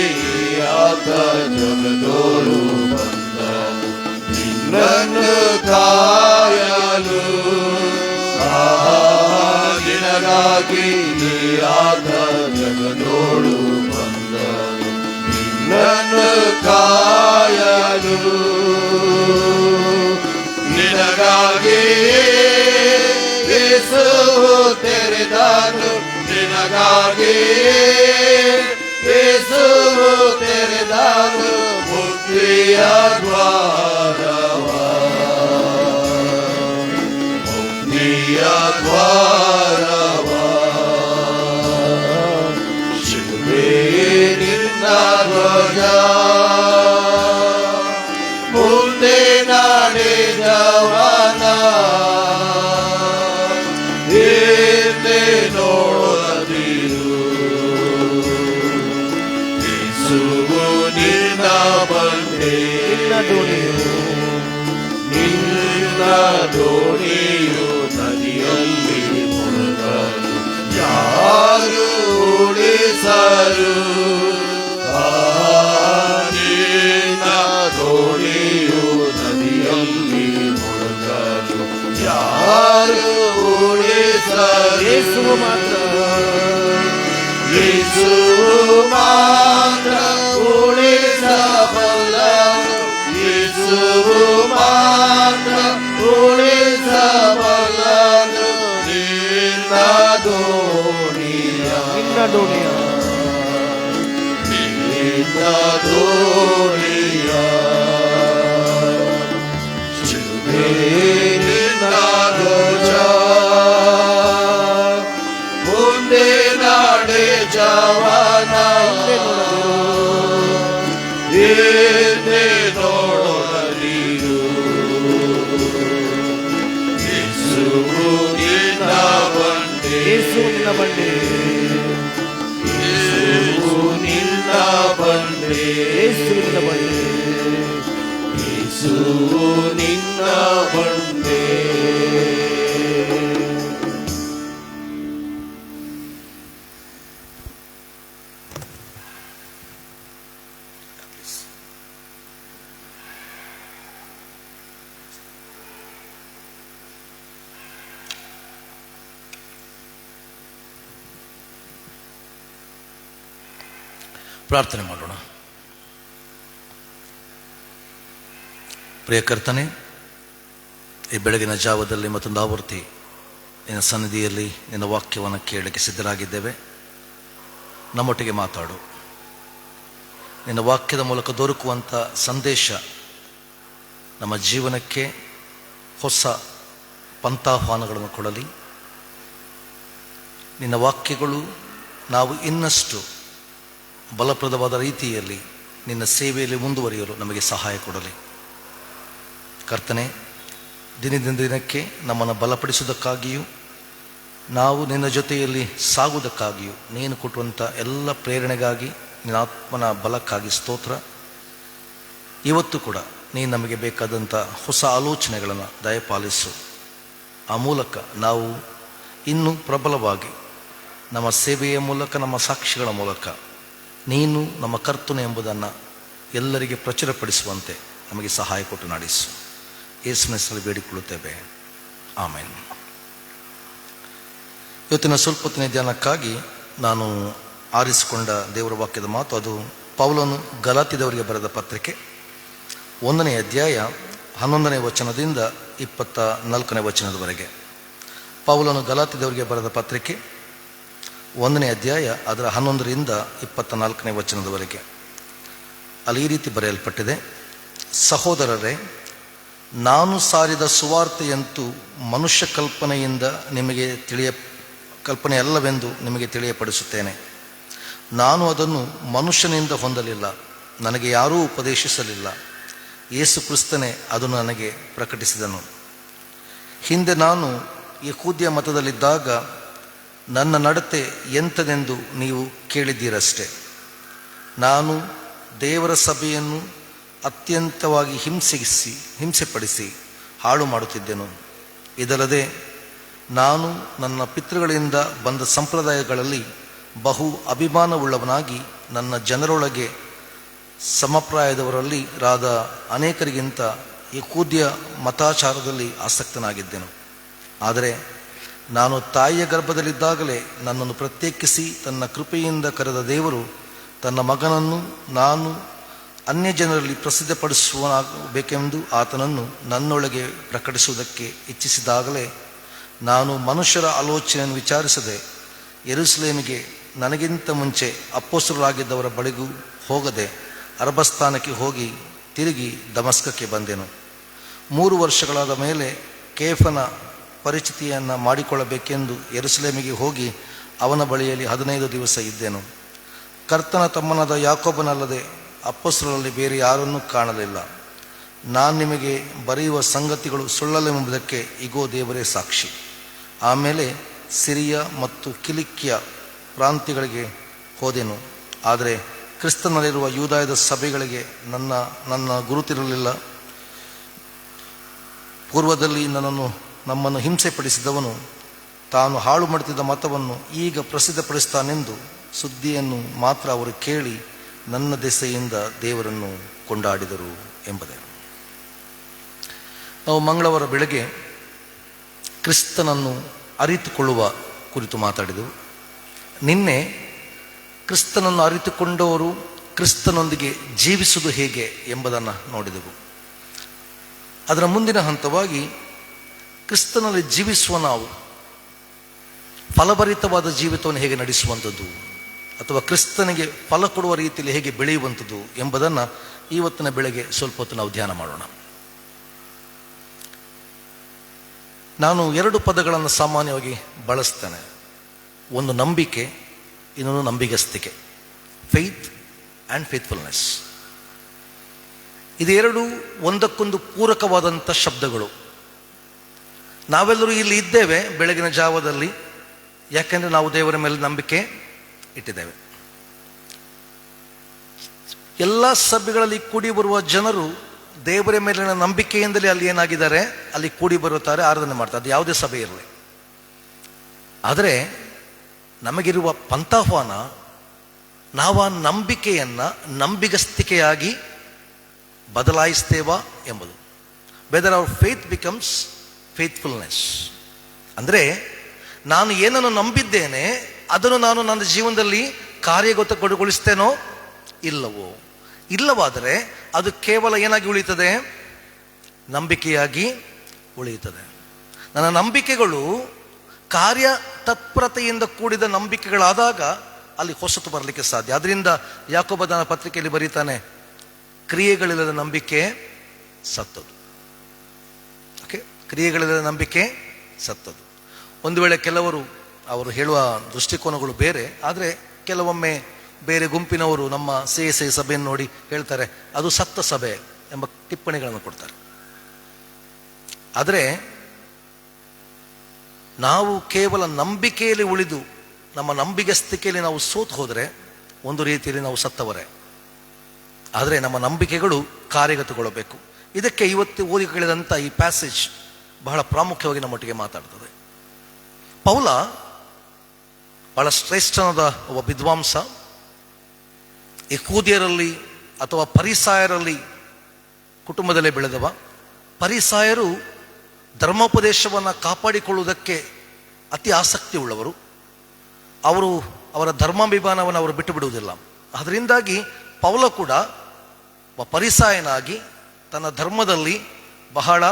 ಆತ ಜಗದೋರು ಬಂದನು ನಿನ್ನನ್ನು ಕಾಯಲು ನಿನಗಾಗಿ ಆತ ಜಗದೋಳು ಬಂದನು ನಿನ್ನನ್ನು ಕಾಯಲು ನಿನಗಾಗಿ ಯೇಸು ತೆರೆದನು ನಿನಗಾಗಿ ಯೇಸು ತೆರೆದನು ಮುಕ್ತಿಯ ದ್ವಾರವ ಮುಕ್ತಿಯ ದ್ವಾರವ ಶಿಲುಬೆ ನಾಡೆ ಜವಾನ ಏತೆ ನೋಡದಿರು ಯೇಸುವು ನಿನ್ನ ಬಂಡೆ ನಿನ್ನ ದೋಣಿಯು ನದಿಯಲ್ಲಿ ಮುಳುಗಲು ಯಾರು ಉಳಿಸರು ನಿನ್ನ ದೋಣಿಯು ನದಿಯಲ್ಲಿ ಮುಳುಗಲು ಯಾರು ಉಳಿಸರು ಯೇಸು ಮಾತ್ರ ಉಳಿಸಬಲ್ಲನು ಯೇಸು ಮಾತ್ರ ಉಳಿಸಬಲ್ಲನು ನಿನ್ನ ದೋಣಿಯ ನಿನ್ನ ದೋಣಿಯ ನಿನ್ನ ಧ್ವಜ ಮುಂದೆ ನಾಡೆ ಜವಾನ ಏನೆ ನೋಡಲಿರು ಯೇಸುವು ನಿನ್ನ ಬಂಡೆ ಯೇಸುವು ನಿನ್ನ ಬಂಡೆ ಯೇಸುವು ನಿನ್ನ ಬಂಡೆ. ಪ್ರಾರ್ಥನೆ ಮಾಡೋಣ. ಪ್ರಿಯ ಕರ್ತನೆ, ಈ ಬೆಳಗಿನ ಜಾವದಲ್ಲಿ ಮತ್ತೊಂದು ಆವೃತ್ತಿ ನಿನ್ನ ಸನ್ನಿಧಿಯಲ್ಲಿ ನಿನ್ನ ವಾಕ್ಯವನ್ನು ಕೇಳಲಿಕ್ಕೆ ಸಿದ್ಧರಾಗಿದ್ದೇವೆ. ನಮ್ಮೊಟ್ಟಿಗೆ ಮಾತಾಡು. ನಿನ್ನ ವಾಕ್ಯದ ಮೂಲಕ ದೊರಕುವಂಥ ಸಂದೇಶ ನಮ್ಮ ಜೀವನಕ್ಕೆ ಹೊಸ ಪಂಥಾಹ್ವಾನಗಳನ್ನು ಕೊಡಲಿ. ನಿನ್ನ ವಾಕ್ಯಗಳು ನಾವು ಇನ್ನಷ್ಟು ಬಲಪ್ರದವಾದ ರೀತಿಯಲ್ಲಿ ನಿನ್ನ ಸೇವೆಯಲ್ಲಿ ಮುಂದುವರಿಯಲು ನಮಗೆ ಸಹಾಯ ಕೊಡಲಿ. ಕರ್ತನೆ, ದಿನದಿಂದ ದಿನಕ್ಕೆ ನಮ್ಮನ್ನು ಬಲಪಡಿಸುವುದಕ್ಕಾಗಿಯೂ ನಾವು ನಿನ್ನ ಜೊತೆಯಲ್ಲಿ ಸಾಗುವುದಕ್ಕಾಗಿಯೂ ನೀನು ಕೊಟ್ಟುವಂಥ ಎಲ್ಲ ಪ್ರೇರಣೆಗಾಗಿ ನಿನ್ನ ಆತ್ಮನ ಬಲಕ್ಕಾಗಿ ಸ್ತೋತ್ರ. ಇವತ್ತು ಕೂಡ ನೀನು ನಮಗೆ ಬೇಕಾದಂಥ ಹೊಸ ಆಲೋಚನೆಗಳನ್ನು ದಯಪಾಲಿಸು. ಆ ಮೂಲಕ ನಾವು ಇನ್ನೂ ಪ್ರಬಲವಾಗಿ ನಮ್ಮ ಸೇವೆಯ ಮೂಲಕ, ನಮ್ಮ ಸಾಕ್ಷಿಗಳ ಮೂಲಕ ನೀನು ನಮ್ಮ ಕರ್ತನು ಎಂಬುದನ್ನು ಎಲ್ಲರಿಗೆ ಪ್ರಚುರಪಡಿಸುವಂತೆ ನಮಗೆ ಸಹಾಯ ಕೊಟ್ಟು ನಡೆಸು. ಯೇಸುವಿನ ಹೆಸರಲ್ಲಿ ಬೇಡಿಕೊಳ್ಳುತ್ತೇವೆ, ಆಮೆನ್. ಇವತ್ತಿನ ಸ್ವಲ್ಪ ಹೊತ್ತಿನ ಧ್ಯಾನಕ್ಕಾಗಿ ನಾನು ಆರಿಸಿಕೊಂಡ ದೇವರ ವಾಕ್ಯದ ಮಾತು ಅದು ಪೌಲನು ಗಲಾತ್ಯದವರಿಗೆ ಬರೆದ ಪತ್ರಿಕೆ 1ನೇ ಅಧ್ಯಾಯ 11ನೇ ವಚನದಿಂದ 24ನೇ ವಚನದವರೆಗೆ. ಪೌಲನು ಗಲಾತ್ಯದವರಿಗೆ ಬರೆದ ಪತ್ರಿಕೆ 1ನೇ ಅಧ್ಯಾಯ ಅದರ 11ರಿಂದ 24ನೇ ವಚನದವರೆಗೆ. ಅಲ್ಲಿ ಈ ರೀತಿ ಬರೆಯಲ್ಪಟ್ಟಿದೆ: ಸಹೋದರರೇ, ನಾನು ಸಾರಿದ ಸುವಾರ್ತೆಯಂತೂ ಮನುಷ್ಯ ಕಲ್ಪನೆಯಿಂದ ಕಲ್ಪನೆಯಲ್ಲವೆಂದು ನಿಮಗೆ ತಿಳಿಯಪಡಿಸುತ್ತೇನೆ. ನಾನು ಅದನ್ನು ಮನುಷ್ಯನಿಂದ ಹೊಂದಲಿಲ್ಲ, ನನಗೆ ಯಾರೂ ಉಪದೇಶಿಸಲಿಲ್ಲ. ಯೇಸು ಕ್ರಿಸ್ತನೇ ಅದನ್ನು ನನಗೆ ಪ್ರಕಟಿಸಿದನು. ಹಿಂದೆ ನಾನು ಯೆಹೂದ್ಯ ಮತದಲ್ಲಿದ್ದಾಗ ನನ್ನ ನಡತೆ ಎಂಥದೆಂದು ನೀವು ಕೇಳಿದ್ದೀರಷ್ಟೆ. ನಾನು ದೇವರ ಸಭೆಯನ್ನು ಅತ್ಯಂತವಾಗಿ ಹಿಂಸೆಪಡಿಸಿ ಹಾಳು ಮಾಡುತ್ತಿದ್ದೆನು. ಇದಲ್ಲದೆ ನಾನು ನನ್ನ ಪಿತೃಗಳಿಂದ ಬಂದ ಸಂಪ್ರದಾಯಗಳಲ್ಲಿ ಬಹು ಅಭಿಮಾನವುಳ್ಳವನಾಗಿ ನನ್ನ ಜನರೊಳಗೆ ಸಮಪ್ರಾಯದವರಲ್ಲಿ ರಾದ ಅನೇಕರಿಗಿಂತ ಯೆಹೂದ್ಯ ಮತಾಚಾರದಲ್ಲಿ ಆಸಕ್ತನಾಗಿದ್ದೆನು. ಆದರೆ ನಾನು ತಾಯಿಯ ಗರ್ಭದಲ್ಲಿದ್ದಾಗಲೇ ನನ್ನನ್ನು ಪ್ರತ್ಯೇಕಿಸಿ ತನ್ನ ಕೃಪೆಯಿಂದ ಕರೆದ ದೇವರು ತನ್ನ ಮಗನನ್ನು ನಾನು ಅನ್ಯ ಜನರಲ್ಲಿ ಪ್ರಸಿದ್ಧಪಡಿಸುವಬೇಕೆಂದು ಆತನನ್ನು ನನ್ನೊಳಗೆ ಪ್ರಕಟಿಸುವುದಕ್ಕೆ ಇಚ್ಛಿಸಿದಾಗಲೇ ನಾನು ಮನುಷ್ಯರ ಆಲೋಚನೆಯನ್ನು ವಿಚಾರಿಸದೆ ಯೆರೂಸಲೇಮಿಗೆ ನನಗಿಂತ ಮುಂಚೆ ಅಪೊಸ್ತಲರಾಗಿದ್ದವರ ಬಳಿಗೂ ಹೋಗದೆ ಅರಬಸ್ಥಾನಕ್ಕೆ ಹೋಗಿ ತಿರುಗಿ ದಮಸ್ಕಕ್ಕೆ ಬಂದೆನು. 3 ವರ್ಷಗಳಾದ ಮೇಲೆ ಕೇಫನ ಪರಿಚಿತಿಯನ್ನು ಮಾಡಿಕೊಳ್ಳಬೇಕೆಂದು ಯೆರೂಸಲೇಮಿಗೆ ಹೋಗಿ ಅವನ ಬಳಿಯಲ್ಲಿ 15 ದಿವಸ ಇದ್ದೆನು. ಕರ್ತನ ತಮ್ಮನಾದ ಯಾಕೋಬನಲ್ಲದೆ ಅಪೊಸ್ತಲರಲ್ಲಿ ಬೇರೆ ಯಾರನ್ನೂ ಕಾಣಲಿಲ್ಲ. ನಾನು ನಿಮಗೆ ಬರೆಯುವ ಸಂಗತಿಗಳು ಸುಳ್ಳಲೆಂಬುದಕ್ಕೆ ಇಗೋ ದೇವರೇ ಸಾಕ್ಷಿ. ಆಮೇಲೆ ಸಿರಿಯ ಮತ್ತು ಕಿಲಿಕ್ಯ ಪ್ರಾಂತ್ಯಗಳಿಗೆ ಹೋದೆನು, ಆದರೆ ಕ್ರಿಸ್ತನಲ್ಲಿರುವ ಯೂದಾಯದ ಸಭೆಗಳಿಗೆ ನನ್ನ ಗುರುತಿರಲಿಲ್ಲ. ಪೂರ್ವದಲ್ಲಿ ನಮ್ಮನ್ನು ಹಿಂಸೆಪಡಿಸಿದವನು ತಾನು ಹಾಳು ಮಾಡುತ್ತಿದ್ದ ಮತವನ್ನು ಈಗ ಪ್ರಸಿದ್ಧಪಡಿಸ್ತಾನೆಂದು ಸುದ್ದಿಯನ್ನು ಮಾತ್ರ ಅವರು ಕೇಳಿ ನನ್ನ ದೆಸೆಯಿಂದ ದೇವರನ್ನು ಕೊಂಡಾಡಿದರು ಎಂಬುದೇ. ನಾವು ಮಂಗಳವಾರ ಬೆಳಗ್ಗೆ ಕ್ರಿಸ್ತನನ್ನು ಅರಿತುಕೊಳ್ಳುವ ಕುರಿತು ಮಾತಾಡಿದೆವು. ನಿನ್ನೆ ಕ್ರಿಸ್ತನನ್ನು ಅರಿತುಕೊಂಡವರು ಕ್ರಿಸ್ತನೊಂದಿಗೆ ಜೀವಿಸುವುದು ಹೇಗೆ ಎಂಬುದನ್ನು ನೋಡಿದೆವು. ಅದರ ಮುಂದಿನ ಹಂತವಾಗಿ ಕ್ರಿಸ್ತನಲ್ಲಿ ಜೀವಿಸುವ ನಾವು ಫಲಭರಿತವಾದ ಜೀವಿತವನ್ನು ಹೇಗೆ ನಡೆಸುವಂಥದ್ದು ಅಥವಾ ಕ್ರಿಸ್ತನಿಗೆ ಫಲ ಕೊಡುವ ರೀತಿಯಲ್ಲಿ ಹೇಗೆ ಬೆಳೆಯುವಂಥದ್ದು ಎಂಬುದನ್ನು ಇವತ್ತಿನ ಬೆಳಗ್ಗೆ ಸ್ವಲ್ಪ ಹೊತ್ತು ನಾವು ಧ್ಯಾನ ಮಾಡೋಣ. ನಾನು 2 ಪದಗಳನ್ನು ಸಾಮಾನ್ಯವಾಗಿ ಬಳಸ್ತೇನೆ. ಒಂದು ನಂಬಿಕೆ, ಇನ್ನೊಂದು ನಂಬಿಗಸ್ತಿಕೆ. Faith and faithfulness. ಇದೆರಡು ಒಂದಕ್ಕೊಂದು ಪೂರಕವಾದಂಥ ಶಬ್ದಗಳು. ನಾವೆಲ್ಲರೂ ಇಲ್ಲಿ ಇದ್ದೇವೆ ಬೆಳಗಿನ ಜಾವದಲ್ಲಿ, ಯಾಕೆಂದರೆ ನಾವು ದೇವರ ಮೇಲೆ ನಂಬಿಕೆ ಇಟ್ಟಿದ್ದೇವೆ. ಎಲ್ಲ ಸಭೆಗಳಲ್ಲಿ ಕೂಡಿ ಬರುವ ಜನರು ದೇವರ ಮೇಲಿನ ನಂಬಿಕೆಯಿಂದಲೇ ಅಲ್ಲಿ ಏನಾಗಿದ್ದಾರೆ, ಅಲ್ಲಿ ಕೂಡಿ ಬರುತ್ತಾರೆ, ಆರಾಧನೆ ಮಾಡ್ತಾರೆ. ಅದು ಯಾವುದೇ ಸಭೆ ಇರಲಿ. ಆದರೆ ನಮಗಿರುವ ಪಂಥಾಹ್ವಾನ, ನಾವು ಆ ನಂಬಿಕೆಯನ್ನು ನಂಬಿಗಸ್ತಿಕೆಯಾಗಿ ಬದಲಾಯಿಸ್ತೇವಾ ಎಂಬುದು. Whether our faith becomes faithfulness. ಅಂದರೆ ನಾನು ಏನನ್ನು ನಂಬಿದ್ದೇನೆ ಅದನ್ನು ನಾನು ನನ್ನ ಜೀವನದಲ್ಲಿ ಕಾರ್ಯಗತಗೊಳಿಸ್ತೇನೋ ಇಲ್ಲವೋ. ಇಲ್ಲವಾದರೆ ಅದು ಕೇವಲ ಏನಾಗಿ ಉಳಿಯುತ್ತದೆ, ನಂಬಿಕೆಯಾಗಿ ಉಳಿಯುತ್ತದೆ. ನನ್ನ ನಂಬಿಕೆಗಳು ಕಾರ್ಯ ತತ್ಪರತೆಯಿಂದ ಕೂಡಿದ ನಂಬಿಕೆಗಳಾದಾಗ ಅಲ್ಲಿ ಹೊಸತು ಬರಲಿಕ್ಕೆ ಸಾಧ್ಯ. ಅದರಿಂದ ಯಾಕೋಬನ ಪತ್ರಿಕೆಯಲ್ಲಿ ಬರೀತಾನೆ, ಕ್ರಿಯೆಗಳಿಲ್ಲದ ನಂಬಿಕೆ ಸತ್ತದು. ಓಕೆ, ಕ್ರಿಯೆಗಳಿಲ್ಲದ ನಂಬಿಕೆ ಸತ್ತದು. ಒಂದು ವೇಳೆ ಅವರು ಹೇಳುವ ದೃಷ್ಟಿಕೋನಗಳು ಬೇರೆ, ಆದರೆ ಕೆಲವೊಮ್ಮೆ ಬೇರೆ ಗುಂಪಿನವರು ನಮ್ಮ CSI ಸಭೆಯನ್ನು ನೋಡಿ ಹೇಳ್ತಾರೆ ಅದು ಸತ್ತ ಸಭೆ ಎಂಬ ಟಿಪ್ಪಣಿಗಳನ್ನು ಕೊಡ್ತಾರೆ. ಆದರೆ ನಾವು ಕೇವಲ ನಂಬಿಕೆಯಲ್ಲಿ ಉಳಿದು ನಮ್ಮ ನಂಬಿಗಸ್ತಿಕೆಯಲ್ಲಿ ನಾವು ಸೋತು ಹೋದರೆ ಒಂದು ರೀತಿಯಲ್ಲಿ ನಾವು ಸತ್ತವರೇ. ಆದರೆ ನಮ್ಮ ನಂಬಿಕೆಗಳು ಕಾರ್ಯಗತಗೊಳ್ಳಬೇಕು. ಇದಕ್ಕೆ ಇವತ್ತು ಓದಿ ಕೇಳಿದಂಥ ಈ ಪ್ಯಾಸೇಜ್ ಬಹಳ ಪ್ರಾಮುಖ್ಯವಾಗಿ ನಮ್ಮೊಟ್ಟಿಗೆ ಮಾತಾಡ್ತದೆ. ಪೌಲ ಬಹಳ ಶ್ರೇಷ್ಠನಾದ ಒಬ್ಬ ವಿದ್ವಾಂಸ. ಯಹೂದ್ಯರಲ್ಲಿ ಅಥವಾ ಪರಿಸಾಯರಲ್ಲಿ ಕುಟುಂಬದಲ್ಲೇ ಬೆಳೆದವ. ಪರಿಸಾಯರು ಧರ್ಮೋಪದೇಶವನ್ನು ಕಾಪಾಡಿಕೊಳ್ಳುವುದಕ್ಕೆ ಅತಿ ಆಸಕ್ತಿ ಉಳ್ಳವರು. ಅವರ ಧರ್ಮಾಭಿಮಾನವನ್ನು ಅವರು ಬಿಟ್ಟು ಬಿಡುವುದಿಲ್ಲ. ಅದರಿಂದಾಗಿ ಪೌಲ ಕೂಡ ಒಬ್ಬ ಪರಿಸಾಯನಾಗಿ ತನ್ನ ಧರ್ಮದಲ್ಲಿ ಬಹಳ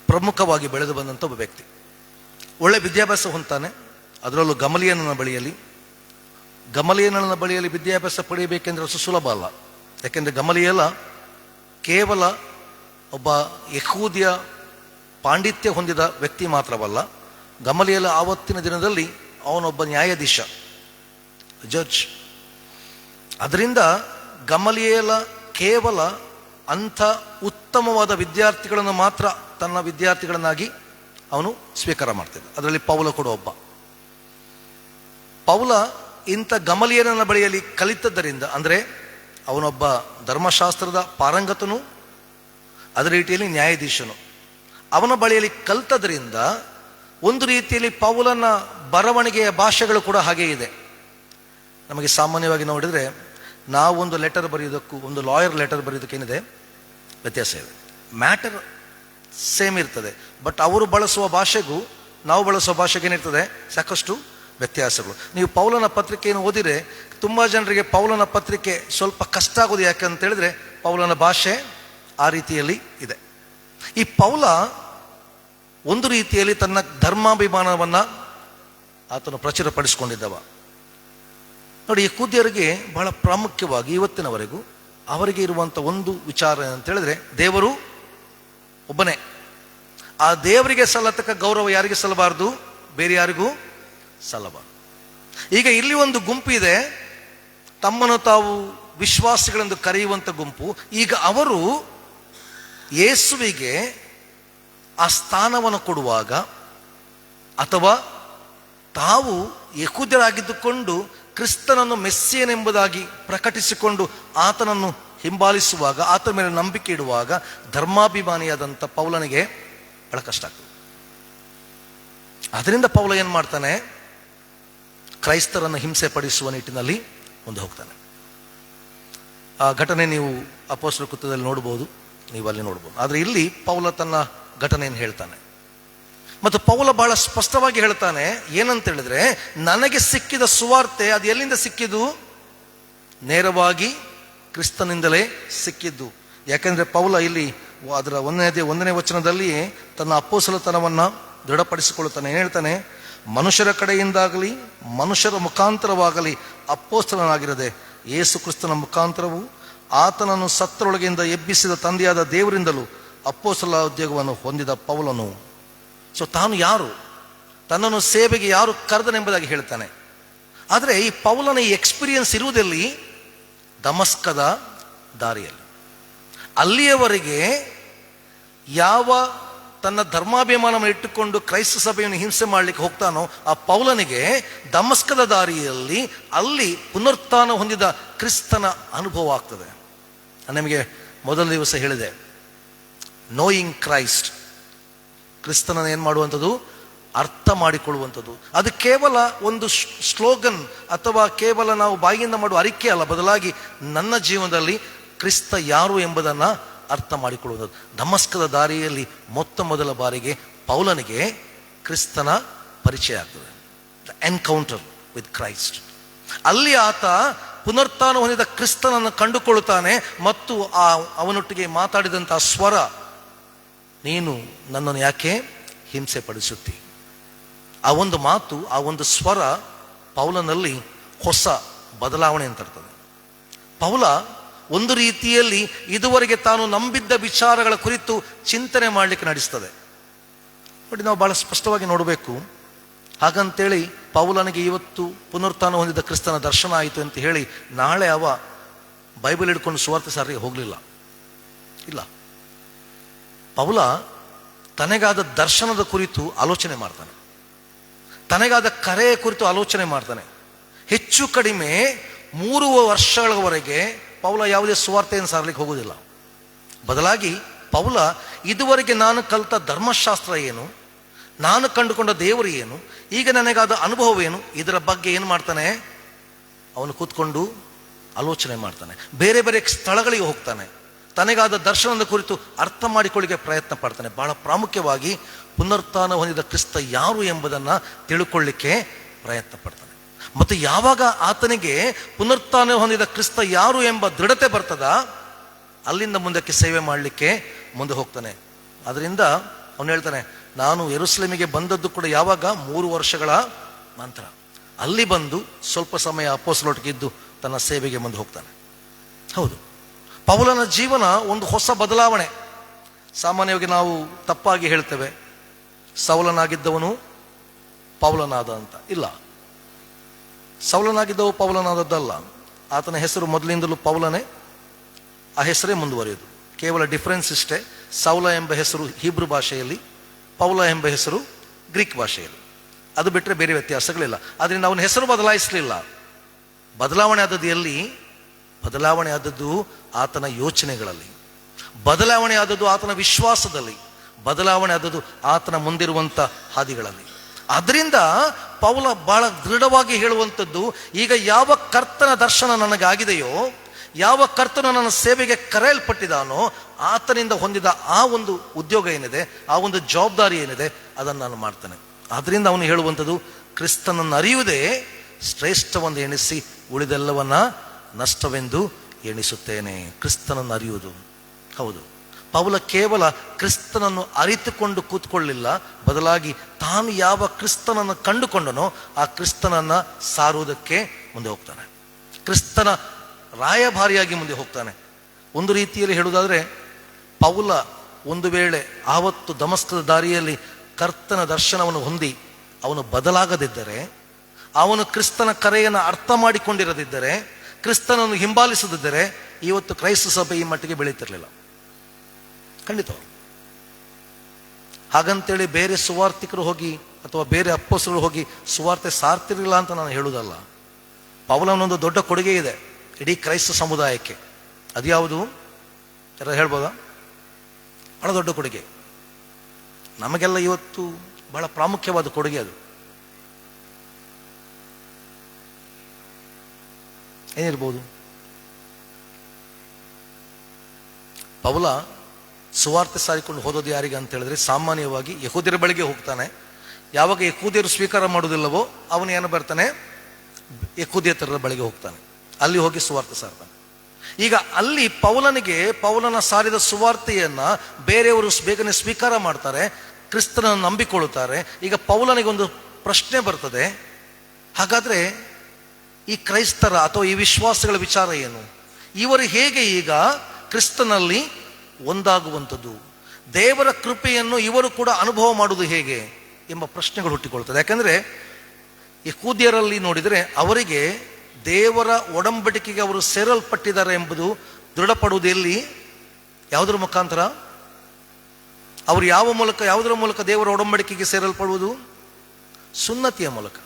ಪ್ರಮುಖವಾಗಿ ಬೆಳೆದು ಬಂದಂಥ ಒಬ್ಬ ವ್ಯಕ್ತಿ. ಒಳ್ಳೆ ವಿದ್ಯಾಭ್ಯಾಸ ಹೊಂತಾನೆ. ಅದರಲ್ಲೂ ಗಮಲಿಯನ ಬಳಿಯಲ್ಲಿ ವಿದ್ಯಾಭ್ಯಾಸ ಪಡೆಯಬೇಕೆಂದ್ರೆ ಅಷ್ಟು ಸುಲಭ ಅಲ್ಲ. ಯಾಕೆಂದರೆ ಗಮಲಿಯಲ ಕೇವಲ ಒಬ್ಬ ಯಹೂದ್ಯ ಪಾಂಡಿತ್ಯ ಹೊಂದಿದ ವ್ಯಕ್ತಿ ಮಾತ್ರವಲ್ಲ, ಗಮಲಿಯಲ ಆವತ್ತಿನ ದಿನದಲ್ಲಿ ಅವನೊಬ್ಬ ನ್ಯಾಯಾಧೀಶ, ಜಡ್ಜ್. ಅದರಿಂದ ಗಮಲಿಯಲ ಕೇವಲ ಅಂಥ ಉತ್ತಮವಾದ ವಿದ್ಯಾರ್ಥಿಗಳನ್ನು ಮಾತ್ರ ತನ್ನ ವಿದ್ಯಾರ್ಥಿಗಳನ್ನಾಗಿ ಅವನು ಸ್ವೀಕಾರ ಮಾಡ್ತಿದ್ದ. ಅದರಲ್ಲಿ ಪೌಲ ಕೂಡ ಒಬ್ಬ. ಪೌಲ ಇಂಥ ಗಮಲಿಯನ ಬಳಿಯಲ್ಲಿ ಕಲಿತದ್ದರಿಂದ, ಅಂದರೆ ಅವನೊಬ್ಬ ಧರ್ಮಶಾಸ್ತ್ರದ ಪಾರಂಗತನು, ಅದರ ರೀತಿಯಲ್ಲಿ ನ್ಯಾಯಾಧೀಶನು. ಅವನ ಬಳಿಯಲ್ಲಿ ಕಲಿತದ್ರಿಂದ ಒಂದು ರೀತಿಯಲ್ಲಿ ಪೌಲನ ಬರವಣಿಗೆಯ ಭಾಷೆಗಳು ಕೂಡ ಹಾಗೇ ಇದೆ. ನಮಗೆ ಸಾಮಾನ್ಯವಾಗಿ ನೋಡಿದರೆ ನಾವೊಂದು ಲೆಟರ್ ಬರೆಯೋದಕ್ಕೂ ಒಂದು ಲಾಯರ್ ಲೆಟರ್ ಬರೆಯೋದಕ್ಕೆ ಏನಿದೆ ವ್ಯತ್ಯಾಸ ಇದೆ. ಮ್ಯಾಟರ್ ಸೇಮ್ ಇರ್ತದೆ, ಬಟ್ ಅವರು ಬಳಸುವ ಭಾಷೆಗೂ ನಾವು ಬಳಸುವ ಭಾಷೆಗೆ ಏನಿರ್ತದೆ ಸಾಕಷ್ಟು ವ್ಯತ್ಯಾಸಗಳು. ನೀವು ಪೌಲನ ಪತ್ರಿಕೆಯನ್ನು ಓದಿದರೆ ತುಂಬ ಜನರಿಗೆ ಪೌಲನ ಪತ್ರಿಕೆ ಸ್ವಲ್ಪ ಕಷ್ಟ ಆಗೋದು. ಯಾಕಂತ ಹೇಳಿದ್ರೆ ಪೌಲನ ಭಾಷೆ ಆ ರೀತಿಯಲ್ಲಿ ಇದೆ. ಈ ಪೌಲ ಒಂದು ರೀತಿಯಲ್ಲಿ ತನ್ನ ಧರ್ಮಾಭಿಮಾನವನ್ನು ಆತನು ಪ್ರಚುರಪಡಿಸಿಕೊಂಡಿದ್ದವ. ನೋಡಿ, ಯಹೂದ್ಯರಿಗೆ ಬಹಳ ಪ್ರಾಮುಖ್ಯವಾಗಿ ಇವತ್ತಿನವರೆಗೂ ಅವರಿಗೆ ಇರುವಂಥ ಒಂದು ವಿಚಾರ ಅಂತ ಹೇಳಿದ್ರೆ ದೇವರು ಒಬ್ಬನೇ. ಆ ದೇವರಿಗೆ ಸಲ್ಲತಕ್ಕ ಗೌರವ ಯಾರಿಗೆ ಸಲ್ಲಬಾರ್ದು, ಬೇರೆ ಯಾರಿಗೂ ಸಲ್ಲಬಾರ್ದು. ಈಗ ಇಲ್ಲಿ ಒಂದು ಗುಂಪು ಇದೆ, ತಮ್ಮನ್ನು ತಾವು ವಿಶ್ವಾಸಿಗಳೆಂದು ಕರೆಯುವಂಥ ಗುಂಪು, ಈಗ ಅವರು ಯೇಸುವಿಗೆ ಆ ಸ್ಥಾನವನ್ನು ಕೊಡುವಾಗ, ಅಥವಾ ತಾವು ಯಹೂದ್ಯರಾಗಿದ್ದುಕೊಂಡು ಕ್ರಿಸ್ತನನ್ನು ಮೆಸ್ಸಿಯನೆಂಬುದಾಗಿ ಪ್ರಕಟಿಸಿಕೊಂಡು ಆತನನ್ನು ಹಿಂಬಾಲಿಸುವಾಗ, ಆತನ ಮೇಲೆ ನಂಬಿಕೆ ಇಡುವಾಗ ಧರ್ಮಾಭಿಮಾನಿಯಾದಂಥ ಪೌಲನಿಗೆ ಬಹಳ ಕಷ್ಟ ಆಗ್ತದೆ. ಅದರಿಂದ ಪೌಲ ಏನು ಮಾಡ್ತಾನೆ, ಕ್ರೈಸ್ತರನ್ನು ಹಿಂಸೆ ಪಡಿಸುವ ನಿಟ್ಟಿನಲ್ಲಿ ಮುಂದೆ ಹೋಗ್ತಾನೆ. ಆ ಘಟನೆ ನೀವು ಅಪೊಸ್ತಲರ ಕೃತ್ಯದಲ್ಲಿ ನೋಡ್ಬೋದು, ನೀವು ಅಲ್ಲಿ ನೋಡ್ಬೋದು. ಆದರೆ ಇಲ್ಲಿ ಪೌಲ ತನ್ನ ಘಟನೆಯನ್ನು ಹೇಳ್ತಾನೆ. ಮತ್ತು ಪೌಲ ಬಹಳ ಸ್ಪಷ್ಟವಾಗಿ ಹೇಳ್ತಾನೆ, ಏನಂತ ಹೇಳಿದ್ರೆ, ನನಗೆ ಸಿಕ್ಕಿದ ಸುವಾರ್ತೆ ಅದು ಎಲ್ಲಿಂದ ಸಿಕ್ಕಿದ್ದು? ನೇರವಾಗಿ ಕ್ರಿಸ್ತನಿಂದಲೇ ಸಿಕ್ಕಿದ್ದು. ಯಾಕೆಂದ್ರೆ ಪೌಲ ಇಲ್ಲಿ ಅದರ ಒಂದನೇ ವಚನದಲ್ಲಿ ತನ್ನ ಅಪೊಸ್ತಲತನವನ್ನು ದೃಢಪಡಿಸಿಕೊಳ್ಳುತ್ತಾನೆ. ಏನು ಹೇಳ್ತಾನೆ? ಮನುಷ್ಯರ ಕಡೆಯಿಂದಾಗಲಿ ಮನುಷ್ಯರ ಮುಖಾಂತರವಾಗಲಿ ಅಪೊಸ್ತಲನಾಗಿರದೆ ಯೇಸು ಕ್ರಿಸ್ತನ ಮುಖಾಂತರವು ಆತನನ್ನು ಸತ್ತರೊಳಗಿಂದ ಎಬ್ಬಿಸಿದ ತಂದೆಯಾದ ದೇವರಿಂದಲೂ ಅಪೊಸ್ತಲ ಉದ್ಯೋಗವನ್ನು ಹೊಂದಿದ ಪೌಲನು. ಸೊ ತಾನು ಯಾರು, ತನ್ನನ್ನು ಸೇವೆಗೆ ಯಾರು ಕರೆದನೆಂಬುದಾಗಿ ಹೇಳ್ತಾನೆ. ಆದರೆ ಈ ಪೌಲನ ಈ ಎಕ್ಸ್ಪೀರಿಯನ್ಸ್ ಇರುವುದಲ್ಲಿ ದಮಸ್ಕದ ದಾರಿಯಲ್ಲಿ. ಅಲ್ಲಿಯವರೆಗೆ ಯಾವ ತನ್ನ ಧರ್ಮಾಭಿಮಾನವನ್ನು ಇಟ್ಟುಕೊಂಡು ಕ್ರೈಸ್ತ ಸಭೆಯನ್ನು ಹಿಂಸೆ ಮಾಡಲಿಕ್ಕೆ ಹೋಗ್ತಾನೋ ಆ ಪೌಲನಿಗೆ ದಮಸ್ಕದ ದಾರಿಯಲ್ಲಿ ಅಲ್ಲಿ ಪುನರುತ್ಥಾನ ಹೊಂದಿದ ಕ್ರಿಸ್ತನ ಅನುಭವ ಆಗ್ತದೆ. ನಿಮಗೆ ಮೊದಲ ದಿವಸ ಹೇಳಿದೆ, ನೋಯಿಂಗ್ ಕ್ರೈಸ್ಟ್, ಕ್ರಿಸ್ತನನ್ನು ಏನು ಮಾಡುವಂಥದ್ದು? ಅರ್ಥ ಮಾಡಿಕೊಳ್ಳುವಂಥದ್ದು. ಅದು ಕೇವಲ ಒಂದು ಸ್ಲೋಗನ್ ಅಥವಾ ಕೇವಲ ನಾವು ಬಾಯಿಯಿಂದ ಮಾಡುವ ಅರಿಕೆ ಅಲ್ಲ, ಬದಲಾಗಿ ನನ್ನ ಜೀವನದಲ್ಲಿ ಕ್ರಿಸ್ತ ಯಾರು ಎಂಬುದನ್ನು ಅರ್ಥ ಮಾಡಿಕೊಳ್ಳುವುದು. ದಮಸ್ಕದ ದಾರಿಯಲ್ಲಿ ಮೊತ್ತ ಮೊದಲ ಬಾರಿಗೆ ಪೌಲನಿಗೆ ಕ್ರಿಸ್ತನ ಪರಿಚಯ ಆಗ್ತದೆ, ದ ಎನ್ಕೌಂಟರ್ ವಿತ್ ಕ್ರೈಸ್ಟ್. ಅಲ್ಲಿ ಆತ ಪುನರುತ್ಥಾನ ಹೊಂದಿದ ಕ್ರಿಸ್ತನನ್ನು ಕಂಡುಕೊಳ್ಳುತ್ತಾನೆ ಮತ್ತು ಅವನೊಟ್ಟಿಗೆ ಮಾತಾಡಿದಂಥ ಸ್ವರ, ನೀನು ನನ್ನನ್ನು ಯಾಕೆ ಹಿಂಸೆ ಪಡಿಸುತ್ತಿ? ಆ ಒಂದು ಮಾತು, ಆ ಒಂದು ಸ್ವರ ಪೌಲನಲ್ಲಿ ಹೊಸ ಬದಲಾವಣೆ ಅಂತ ಇರ್ತದೆ. ಪೌಲ ಒಂದು ರೀತಿಯಲ್ಲಿ ಇದುವರೆಗೆ ತಾನು ನಂಬಿದ್ದ ವಿಚಾರಗಳ ಕುರಿತು ಚಿಂತನೆ ಮಾಡಲಿಕ್ಕೆ ನಡೆಸ್ತದೆ. ನೋಡಿ, ನಾವು ಬಹಳ ಸ್ಪಷ್ಟವಾಗಿ ನೋಡಬೇಕು. ಹಾಗಂತೇಳಿ ಪೌಲನಿಗೆ ಇವತ್ತು ಪುನರುತ್ಥಾನ ಹೊಂದಿದ ಕ್ರಿಸ್ತನ ದರ್ಶನ ಆಯಿತು ಅಂತ ಹೇಳಿ ನಾಳೆ ಅವ ಬೈಬಲ್ ಹಿಡ್ಕೊಂಡು ಸುವಾರ್ತೆ ಸಾರಿಗೆ ಹೋಗಲಿಲ್ಲ. ಇಲ್ಲ, ಪೌಲ ತನಗಾದ ದರ್ಶನದ ಕುರಿತು ಆಲೋಚನೆ ಮಾಡ್ತಾನೆ, ತನಗಾದ ಕರೆಯ ಕುರಿತು ಆಲೋಚನೆ ಮಾಡ್ತಾನೆ. ಹೆಚ್ಚು ಕಡಿಮೆ 3 ವರ್ಷಗಳವರೆಗೆ ಪೌಲ ಯಾವುದೇ ಸುವಾರ್ತೆಯನ್ನು ಸಾರಲಿಕ್ಕೆ ಹೋಗುವುದಿಲ್ಲ. ಬದಲಾಗಿ ಪೌಲ ಇದುವರೆಗೆ ನಾನು ಕಲಿತ ಧರ್ಮಶಾಸ್ತ್ರ ಏನು, ನಾನು ಕಂಡುಕೊಂಡ ದೇವರು ಏನು, ಈಗ ನನಗಾದ ಅನುಭವವೇನು, ಇದರ ಬಗ್ಗೆ ಏನು ಮಾಡ್ತಾನೆ? ಅವನು ಕೂತ್ಕೊಂಡು ಆಲೋಚನೆ ಮಾಡ್ತಾನೆ. ಬೇರೆ ಬೇರೆ ಸ್ಥಳಗಳಿಗೆ ಹೋಗ್ತಾನೆ, ತನಗಾದ ದರ್ಶನದ ಕುರಿತು ಅರ್ಥ ಮಾಡಿಕೊಳ್ಳಿಕ್ಕೆ ಪ್ರಯತ್ನ ಪಡ್ತಾನೆ. ಬಹಳ ಪ್ರಾಮುಖ್ಯವಾಗಿ ಪುನರುತ್ಥಾನ ಹೊಂದಿದ ಕ್ರಿಸ್ತ ಯಾರು ಎಂಬುದನ್ನು ತಿಳ್ಕೊಳ್ಳಿಕ್ಕೆ ಪ್ರಯತ್ನ ಪಡ್ತಾನೆ. ಮತ್ತು ಯಾವಾಗ ಆತನಿಗೆ ಪುನರುತ್ಥಾನ ಹೊಂದಿದ ಕ್ರಿಸ್ತ ಯಾರು ಎಂಬ ದೃಢತೆ ಬರ್ತದ, ಅಲ್ಲಿಂದ ಮುಂದಕ್ಕೆ ಸೇವೆ ಮಾಡಲಿಕ್ಕೆ ಮುಂದೆ ಹೋಗ್ತಾನೆ. ಅದರಿಂದ ಅವನು ಹೇಳ್ತಾನೆ, ನಾನು ಯೆರೂಸಲೇಮಿಗೆ ಬಂದದ್ದು ಕೂಡ ಯಾವಾಗ? 3 ವರ್ಷಗಳ ನಂತರ. ಅಲ್ಲಿ ಬಂದು ಸ್ವಲ್ಪ ಸಮಯ ಅಪೊಸ್ತಲರೊಟ್ಟಿಗೆ ಇದ್ದು ತನ್ನ ಸೇವೆಗೆ ಮುಂದೆ ಹೋಗ್ತಾನೆ. ಹೌದು, ಪೌಲನ ಜೀವನ ಒಂದು ಹೊಸ ಬದಲಾವಣೆ. ಸಾಮಾನ್ಯವಾಗಿ ನಾವು ತಪ್ಪಾಗಿ ಹೇಳ್ತೇವೆ, ಸೌಲನಾಗಿದ್ದವನು ಪೌಲನಾದ ಅಂತ. ಇಲ್ಲ, ಸೌಲನಾಗಿದ್ದವು ಪೌಲನಾದದ್ದಲ್ಲ. ಆತನ ಹೆಸರು ಮೊದಲಿಂದಲೂ ಪೌಲನೇ, ಆ ಹೆಸರೇ ಮುಂದುವರಿಯುವುದು. ಕೇವಲ ಡಿಫರೆನ್ಸ್ ಇಷ್ಟೇ, ಸೌಲ ಎಂಬ ಹೆಸರು ಹೀಬ್ರು ಭಾಷೆಯಲ್ಲಿ, ಪೌಲ ಎಂಬ ಹೆಸರು ಗ್ರೀಕ್ ಭಾಷೆಯಲ್ಲಿ. ಅದು ಬಿಟ್ಟರೆ ಬೇರೆ ವ್ಯತ್ಯಾಸಗಳಿಲ್ಲ. ಅದರಿಂದ ಅವನ ಹೆಸರು ಬದಲಾಯಿಸಲಿಲ್ಲ. ಬದಲಾವಣೆ ಆದದ್ದು ಎಲ್ಲಿ? ಬದಲಾವಣೆ ಆದದ್ದು ಆತನ ಯೋಚನೆಗಳಲ್ಲಿ, ಬದಲಾವಣೆ ಆದದ್ದು ಆತನ ವಿಶ್ವಾಸದಲ್ಲಿ, ಬದಲಾವಣೆ ಆದದ್ದು ಆತನ ಮುಂದಿರುವಂಥ ಹಾದಿಗಳಲ್ಲಿ. ಅದರಿಂದ ಪೌಲ ಬಹಳ ದೃಢವಾಗಿ ಹೇಳುವಂಥದ್ದು, ಈಗ ಯಾವ ಕರ್ತನ ದರ್ಶನ ನನಗಾಗಿದೆಯೋ, ಯಾವ ಕರ್ತನು ನನ್ನ ಸೇವೆಗೆ ಕರೆಯಲ್ಪಟ್ಟಿದ್ದಾನೋ ಆತನಿಂದ ಹೊಂದಿದ ಆ ಒಂದು ಉದ್ಯೋಗ ಏನಿದೆ, ಆ ಒಂದು ಜವಾಬ್ದಾರಿ ಏನಿದೆ, ಅದನ್ನು ನಾನು ಮಾಡ್ತೇನೆ. ಅದರಿಂದ ಅವನು ಹೇಳುವಂಥದ್ದು, ಕ್ರಿಸ್ತನನ್ನು ಅರಿಯುವುದೇ ಶ್ರೇಷ್ಠವೆಂದು ಎಣಿಸಿ ಉಳಿದೆಲ್ಲವನ್ನ ನಷ್ಟವೆಂದು ಎಣಿಸುತ್ತೇನೆ. ಕ್ರಿಸ್ತನನ್ನು ಅರಿಯುವುದು. ಹೌದು, ಪೌಲ ಕೇವಲ ಕ್ರಿಸ್ತನನ್ನು ಅರಿತುಕೊಂಡು ಕೂತ್ಕೊಳ್ಳಿಲ್ಲ, ಬದಲಾಗಿ ತಾನು ಯಾವ ಕ್ರಿಸ್ತನನ್ನು ಕಂಡುಕೊಂಡನೋ ಆ ಕ್ರಿಸ್ತನನ್ನು ಸಾರುವುದಕ್ಕೆ ಮುಂದೆ ಹೋಗ್ತಾನೆ. ಕ್ರಿಸ್ತನ ರಾಯಭಾರಿಯಾಗಿ ಮುಂದೆ ಹೋಗ್ತಾನೆ. ಒಂದು ರೀತಿಯಲ್ಲಿ ಹೇಳುವುದಾದರೆ, ಪೌಲ ಒಂದು ವೇಳೆ ಆವತ್ತು ದಮಸ್ಕದ ದಾರಿಯಲ್ಲಿ ಕರ್ತನ ದರ್ಶನವನ್ನು ಹೊಂದಿ ಅವನು ಬದಲಾಗದಿದ್ದರೆ, ಅವನು ಕ್ರಿಸ್ತನ ಕರೆಯನ್ನು ಅರ್ಥ ಮಾಡಿಕೊಂಡಿರದಿದ್ದರೆ, ಕ್ರಿಸ್ತನನ್ನು ಹಿಂಬಾಲಿಸದಿದ್ದರೆ ಇವತ್ತು ಕ್ರೈಸ್ತ ಸಭೆ ಈ ಮಟ್ಟಿಗೆ ಬೆಳೀತಿರ್ಲಿಲ್ಲ, ಖಂಡಿತ. ಹಾಗಂತೇಳಿ ಬೇರೆ ಸುವಾರ್ತಿಕರು ಹೋಗಿ ಅಥವಾ ಬೇರೆ ಅಪ್ಪೋಸ್ತಲರು ಹೋಗಿ ಸುವಾರ್ತೆ ಸಾರ್ತಿರಲಿಲ್ಲ ಅಂತ ನಾನು ಹೇಳುವುದಲ್ಲ. ಪೌಲನೊಂದು ದೊಡ್ಡ ಕೊಡುಗೆ ಇದೆ ಇಡೀ ಕ್ರೈಸ್ತ ಸಮುದಾಯಕ್ಕೆ. ಅದು ಯಾವುದು ಯಾರು ಹೇಳ್ಬೋದಾ? ಬಹಳ ದೊಡ್ಡ ಕೊಡುಗೆ, ನಮಗೆಲ್ಲ ಇವತ್ತು ಬಹಳ ಪ್ರಾಮುಖ್ಯವಾದ ಕೊಡುಗೆ. ಅದು ಏನಿರ್ಬೋದು? ಪೌಲ ಸುವಾರ್ತೆ ಸಾರಿಕೊಂಡು ಹೋದೋದು ಯಾರಿಗೆ ಅಂತ ಹೇಳಿದ್ರೆ, ಸಾಮಾನ್ಯವಾಗಿ ಯಹೂದ್ಯರ ಬಳಿಗೆ ಹೋಗ್ತಾನೆ. ಯಾವಾಗ ಯಹೂದ್ಯರು ಸ್ವೀಕಾರ ಮಾಡುವುದಿಲ್ಲವೋ ಅವನು ಏನು ಬರ್ತಾನೆ, ಯಹೂದ್ಯೇತರರ ಬಳಿಗೆ ಹೋಗ್ತಾನೆ, ಅಲ್ಲಿ ಹೋಗಿ ಸುವಾರ್ತೆ ಸಾರ್ತಾನೆ. ಈಗ ಅಲ್ಲಿ ಪೌಲನ ಸಾರಿದ ಸುವಾರ್ತೆಯನ್ನ ಬೇರೆಯವರು ಬೇಗನೆ ಸ್ವೀಕಾರ ಮಾಡ್ತಾರೆ, ಕ್ರಿಸ್ತನನ್ನು ನಂಬಿಕೊಳ್ಳುತ್ತಾರೆ. ಈಗ ಪೌಲನಿಗೆ ಒಂದು ಪ್ರಶ್ನೆ ಬರ್ತದೆ, ಹಾಗಾದ್ರೆ ಈ ಕ್ರೈಸ್ತರ ಅಥವಾ ಈ ವಿಶ್ವಾಸಗಳ ವಿಚಾರ ಏನು? ಇವರು ಹೇಗೆ ಈಗ ಕ್ರಿಸ್ತನಲ್ಲಿ ಒಂದಾಗುವಂಥದ್ದು, ದೇವರ ಕೃಪೆಯನ್ನು ಇವರು ಕೂಡ ಅನುಭವ ಮಾಡುವುದು ಹೇಗೆ ಎಂಬ ಪ್ರಶ್ನೆಗಳು ಹುಟ್ಟಿಕೊಳ್ತದೆ. ಯಾಕಂದ್ರೆ ಯಹೂದ್ಯರಲ್ಲಿ ನೋಡಿದರೆ ಅವರಿಗೆ ದೇವರ ಒಡಂಬಡಿಕೆಗೆ ಅವರು ಸೇರಲ್ಪಟ್ಟಿದ್ದಾರೆ ಎಂಬುದು ದೃಢಪಡುವುದು ಎಲ್ಲಿ? ಯಾವುದರ ಮುಖಾಂತರ? ಅವರು ಯಾವುದರ ಮೂಲಕ ದೇವರ ಒಡಂಬಡಿಕೆಗೆ ಸೇರಲ್ಪಡುವುದು? ಸುನ್ನತಿಯ ಮೂಲಕ.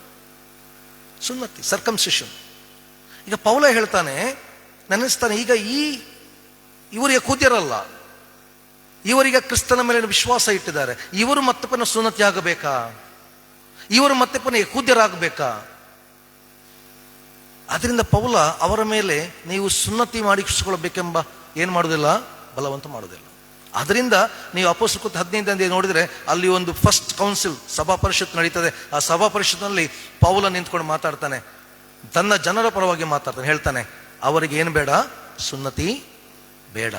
ಸುನ್ನತಿ, ಸರ್ಕಮ್ಸಿಷನ್. ಈಗ ಪೌಲ ಹೇಳ್ತಾನೆ, ನೆನೆಸ್ತಾನೆ, ಈಗ ಇವರು ಯಹೂದ್ಯರಲ್ಲ, ಇವರಿಗೆ ಕ್ರಿಸ್ತನ ಮೇಲೆ ವಿಶ್ವಾಸ ಇಟ್ಟಿದ್ದಾರೆ, ಇವರು ಮತ್ತೆ ಪುನಃ ಸುನ್ನತಿ ಆಗಬೇಕಾ? ಇವರು ಮತ್ತೆ ಪುನಃ ಯಹೂದ್ಯರಾಗಬೇಕಾ? ಅದರಿಂದ ಪೌಲ ಅವರ ಮೇಲೆ ನೀವು ಸುನ್ನತಿ ಮಾಡಿಸಿಕೊಳ್ಳಬೇಕೆಂಬ ಏನು ಮಾಡುವುದಿಲ್ಲ, ಬಲವಂತ ಮಾಡುವುದಿಲ್ಲ. ಅದರಿಂದ ನೀವು ಅಪೊಸ್ತಲ 15 ನೋಡಿದರೆ ಅಲ್ಲಿ ಒಂದು ಫಸ್ಟ್ ಕೌನ್ಸಿಲ್, ಸಭಾ ಪರಿಷತ್ ನಡೀತದೆ. ಆ ಸಭಾ ಪರಿಷತ್ನಲ್ಲಿ ಪೌಲ ನಿಂತ್ಕೊಂಡು ಮಾತಾಡ್ತಾನೆ, ತನ್ನ ಜನರ ಪರವಾಗಿ ಮಾತಾಡ್ತಾನೆ. ಹೇಳ್ತಾನೆ, ಅವರಿಗೆ ಏನು ಬೇಡ? ಸುನ್ನತಿ ಬೇಡ.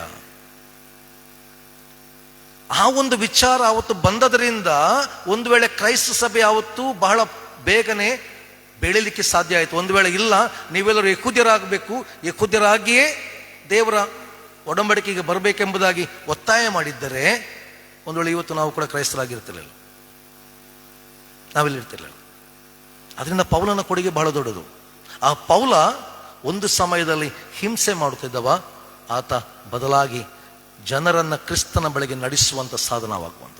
ಆ ಒಂದು ವಿಚಾರ ಅವತ್ತು ಬಂದದರಿಂದ ಒಂದು ವೇಳೆ ಕ್ರೈಸ್ತ ಸಭೆ ಯಾವತ್ತೂ ಬಹಳ ಬೇಗನೆ ಬೆಳೀಲಿಕ್ಕೆ ಸಾಧ್ಯ ಆಯಿತು. ಒಂದು ವೇಳೆ ಇಲ್ಲ, ನೀವೆಲ್ಲರೂ ಯಹೂದ್ಯರಾಗಬೇಕು, ಯಹೂದ್ಯರಾಗಿಯೇ ದೇವರ ಒಡಂಬಡಿಕೆಗೆ ಬರಬೇಕೆಂಬುದಾಗಿ ಒತ್ತಾಯ ಮಾಡಿದ್ದರೆ ಒಂದು ವೇಳೆ ಇವತ್ತು ನಾವು ಕೂಡ ಕ್ರೈಸ್ತರಾಗಿರ್ತಿರಲಿಲ್ಲ, ನಾವಿಲ್ಲಿರ್ತಿರಲಿಲ್ಲ. ಅದರಿಂದ ಪೌಲನ ಕೊಡುಗೆ ಬಹಳ ದೊಡ್ಡದು. ಆ ಪೌಲ ಒಂದು ಸಮಯದಲ್ಲಿ ಹಿಂಸೆ ಮಾಡುತ್ತಿದ್ದವ, ಆತ ಬದಲಾಗಿ ಜನರನ್ನ ಕ್ರಿಸ್ತನ ಬಳಿಗೆ ನಡೆಸುವಂತ ಸಾಧನವಾಗುವಂಥ.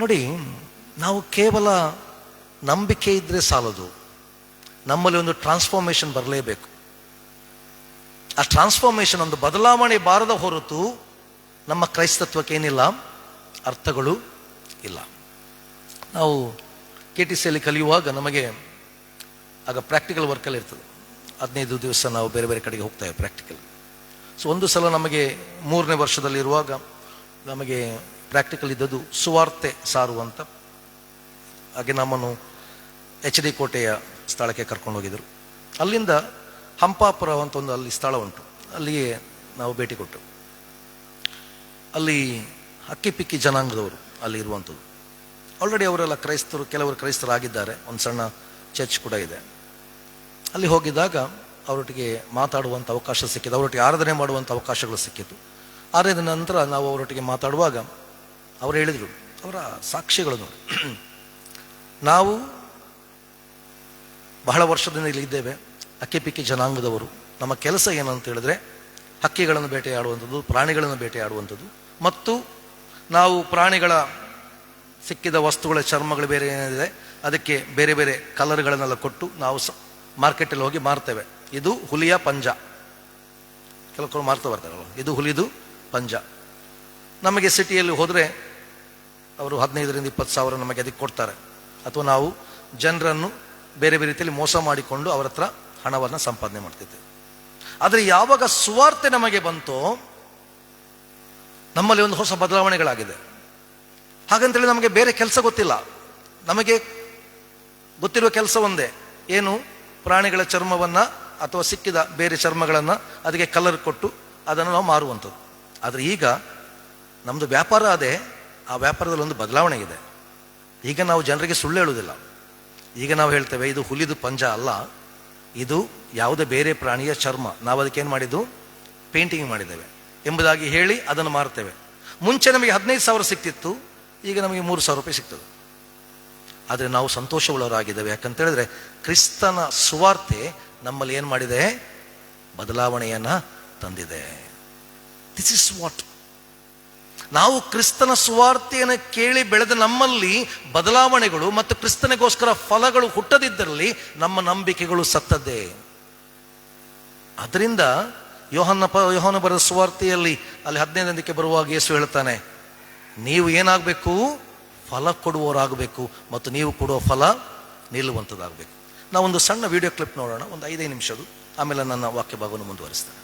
ನೋಡಿ, ನಾವು ಕೇವಲ ನಂಬಿಕೆ ಇದ್ರೆ ಸಾಲದು, ನಮ್ಮಲ್ಲಿ ಒಂದು ಟ್ರಾನ್ಸ್ಫಾರ್ಮೇಶನ್ ಬರಲೇಬೇಕು. ಆ ಟ್ರಾನ್ಸ್ಫಾರ್ಮೇಶನ್, ಒಂದು ಬದಲಾವಣೆ ಬಾರದ ಹೊರತು ನಮ್ಮ ಕ್ರೈಸ್ತತ್ವಕ್ಕೆ ಏನಿಲ್ಲ, ಅರ್ಥಗಳು ಇಲ್ಲ. ನಾವು KTCಯಲ್ಲಿ ಕಲಿಯುವಾಗ ನಮಗೆ ಆಗ ಪ್ರಾಕ್ಟಿಕಲ್ ವರ್ಕಲ್ಲಿ ಇರ್ತದೆ. 15 ದಿವಸ ನಾವು ಬೇರೆ ಬೇರೆ ಕಡೆಗೆ ಹೋಗ್ತೇವೆ ಪ್ರಾಕ್ಟಿಕಲ್. ಸೊ ಒಂದು ಸಲ ನಮಗೆ 3ನೇ ವರ್ಷದಲ್ಲಿರುವಾಗ ನಮಗೆ ಪ್ರಾಕ್ಟಿಕಲ್ ಇದ್ದದ್ದು ಸುವಾರ್ತೆ ಸಾರುವಂತ. ಹಾಗೆ ನಮ್ಮನ್ನು HD ಕೋಟೆಯ ಸ್ಥಳಕ್ಕೆ ಕರ್ಕೊಂಡು ಹೋಗಿದ್ರು. ಅಲ್ಲಿಂದ ಹಂಪಾಪುರ ಅಂತ ಒಂದು ಅಲ್ಲಿ ಸ್ಥಳ ಉಂಟು, ಅಲ್ಲಿಗೆ ನಾವು ಭೇಟಿ ಕೊಟ್ಟು. ಅಲ್ಲಿ ಅಕ್ಕಿಪಿಕ್ಕಿ ಜನಾಂಗದವರು ಅಲ್ಲಿ ಇರುವಂಥದ್ದು. ಆಲ್ರೆಡಿ ಅವರೆಲ್ಲ ಕ್ರೈಸ್ತರು, ಕೆಲವರು ಕ್ರೈಸ್ತರಾಗಿದ್ದಾರೆ, ಒಂದು ಸಣ್ಣ ಚರ್ಚ್ ಕೂಡ ಇದೆ. ಅಲ್ಲಿ ಹೋಗಿದ್ದಾಗ ಅವರೊಟ್ಟಿಗೆ ಮಾತಾಡುವಂಥ ಅವಕಾಶ ಸಿಕ್ಕಿತು, ಅವರೊಟ್ಟಿಗೆ ಆರಾಧನೆ ಮಾಡುವಂಥ ಅವಕಾಶಗಳು ಸಿಕ್ಕಿತು. ಆರಾಧನೆ ನಂತರ ನಾವು ಅವರೊಟ್ಟಿಗೆ ಮಾತಾಡುವಾಗ ಅವರು ಹೇಳಿದರು, ಅವರ ಸಾಕ್ಷಿಗಳು ನೋಡಿ, ನಾವು ಬಹಳ ವರ್ಷದಿಂದ ಇಲ್ಲಿ ಇದ್ದೇವೆ, ಅಕ್ಕಿಪಿಕ್ಕಿ ಜನಾಂಗದವರು. ನಮ್ಮ ಕೆಲಸ ಏನಂತ ಹೇಳಿದ್ರೆ ಹಕ್ಕಿಗಳನ್ನು ಬೇಟೆಯಾಡುವಂಥದ್ದು, ಪ್ರಾಣಿಗಳನ್ನು ಬೇಟೆಯಾಡುವಂಥದ್ದು, ಮತ್ತು ನಾವು ಪ್ರಾಣಿಗಳ ಸಿಕ್ಕಿದ ವಸ್ತುಗಳ ಚರ್ಮಗಳು ಬೇರೆ ಏನಿದೆ ಅದಕ್ಕೆ ಬೇರೆ ಬೇರೆ ಕಲರ್ಗಳನ್ನೆಲ್ಲ ಕೊಟ್ಟು ನಾವು ಮಾರ್ಕೆಟಲ್ಲಿ ಹೋಗಿ ಮಾರ್ತೇವೆ. ಇದು ಹುಲಿಯ ಪಂಜ, ಕೆಲವರು ಮಾರ್ತಾ ಬರ್ತಾರಲ್ಲ, ಇದು ಹುಲಿದು ಪಂಜ. ನಮಗೆ ಸಿಟಿಯಲ್ಲಿ ಹೋದರೆ ಅವರು 15ರಿಂದ 20 ಸಾವಿರ ನಮಗೆ ಅದಕ್ಕೆ ಕೊಡ್ತಾರೆ. ಅಥವಾ ನಾವು ಜನರನ್ನು ಬೇರೆ ಬೇರೆ ರೀತಿಯಲ್ಲಿ ಮೋಸ ಮಾಡಿಕೊಂಡು ಅವರ ಹತ್ರ ಹಣವನ್ನು ಸಂಪಾದನೆ ಮಾಡ್ತಿದ್ದೇವೆ. ಆದರೆ ಯಾವಾಗ ಸುವಾರ್ತೆ ನಮಗೆ ಬಂತೋ ನಮ್ಮಲ್ಲಿ ಒಂದು ಹೊಸ ಬದಲಾವಣೆಗಳಾಗಿದೆ. ಹಾಗಂತೇಳಿ ನಮಗೆ ಬೇರೆ ಕೆಲಸ ಗೊತ್ತಿಲ್ಲ, ನಮಗೆ ಗೊತ್ತಿರುವ ಕೆಲಸ ಒಂದೇ, ಏನು? ಪ್ರಾಣಿಗಳ ಚರ್ಮವನ್ನು ಅಥವಾ ಸಿಕ್ಕಿದ ಬೇರೆ ಚರ್ಮಗಳನ್ನು ಅದಕ್ಕೆ ಕಲರ್ ಕೊಟ್ಟು ಅದನ್ನು ನಾವು ಮಾರುವಂಥದ್ದು. ಆದರೆ ಈಗ ನಮ್ಮದು ವ್ಯಾಪಾರ ಅದೇ, ಆ ವ್ಯಾಪಾರದಲ್ಲಿ ಒಂದು ಬದಲಾವಣೆ ಇದೆ. ಈಗ ನಾವು ಜನರಿಗೆ ಸುಳ್ಳು ಹೇಳುವುದಿಲ್ಲ. ಈಗ ನಾವು ಹೇಳ್ತೇವೆ, ಇದು ಹುಲಿದು ಪಂಜ ಅಲ್ಲ, ಇದು ಯಾವುದೇ ಬೇರೆ ಪ್ರಾಣಿಯ ಚರ್ಮ, ನಾವು ಅದಕ್ಕೇನು ಮಾಡಿದ್ದು, ಪೇಂಟಿಂಗ್ ಮಾಡಿದ್ದೇವೆ ಎಂಬುದಾಗಿ ಹೇಳಿ ಅದನ್ನು ಮಾರ್ತೇವೆ. ಮುಂಚೆ ನಮಗೆ 15 ಸಾವಿರ ಸಿಕ್ತಿತ್ತು, ಈಗ ನಮಗೆ 3,000 ರೂಪಾಯಿ ಸಿಗ್ತದೆ. ಆದರೆ ನಾವು ಸಂತೋಷವುಳ್ಳವರಾಗಿದ್ದೇವೆ. ಯಾಕಂತ ಹೇಳಿದ್ರೆ ಕ್ರಿಸ್ತನ ಸುವಾರ್ತೆ ನಮ್ಮಲ್ಲಿ ಏನು ಮಾಡಿದೆ? ಬದಲಾವಣೆಯನ್ನು ತಂದಿದೆ. This is what. ನಾವು ಕ್ರಿಸ್ತನ ಸುವಾರ್ತೆಯನ್ನು ಕೇಳಿ ಬೆಳೆದ ನಮ್ಮಲ್ಲಿ ಬದಲಾವಣೆಗಳು ಮತ್ತು ಕ್ರಿಸ್ತನಿಗೋಸ್ಕರ ಫಲಗಳು ಹುಟ್ಟದಿದ್ದಲ್ಲಿ ನಮ್ಮ ನಂಬಿಕೆಗಳು ಸತ್ತದ್ದೇ. ಅದರಿಂದ ಯೋಹನ ಬರೆದ ಸುವಾರ್ತೆಯಲ್ಲಿ ಅಲ್ಲಿ 15ಕ್ಕೆ ಬರುವಾಗ ಯೇಸು ಹೇಳ್ತಾನೆ, ನೀವು ಏನಾಗಬೇಕು? ಫಲ ಕೊಡುವವರಾಗಬೇಕು, ಮತ್ತು ನೀವು ಕೊಡುವ ಫಲ ನಿಲ್ಲುವಂಥದ್ದಾಗಬೇಕು. ನಾವೊಂದು ಸಣ್ಣ ವಿಡಿಯೋ ಕ್ಲಿಪ್ ನೋಡೋಣ, ಒಂದು 5 ನಿಮಿಷದ್ದು. ಆಮೇಲೆ ನನ್ನ ವಾಕ್ಯ ಭಾಗವನ್ನು ಮುಂದುವರಿಸ್ತೇನೆ.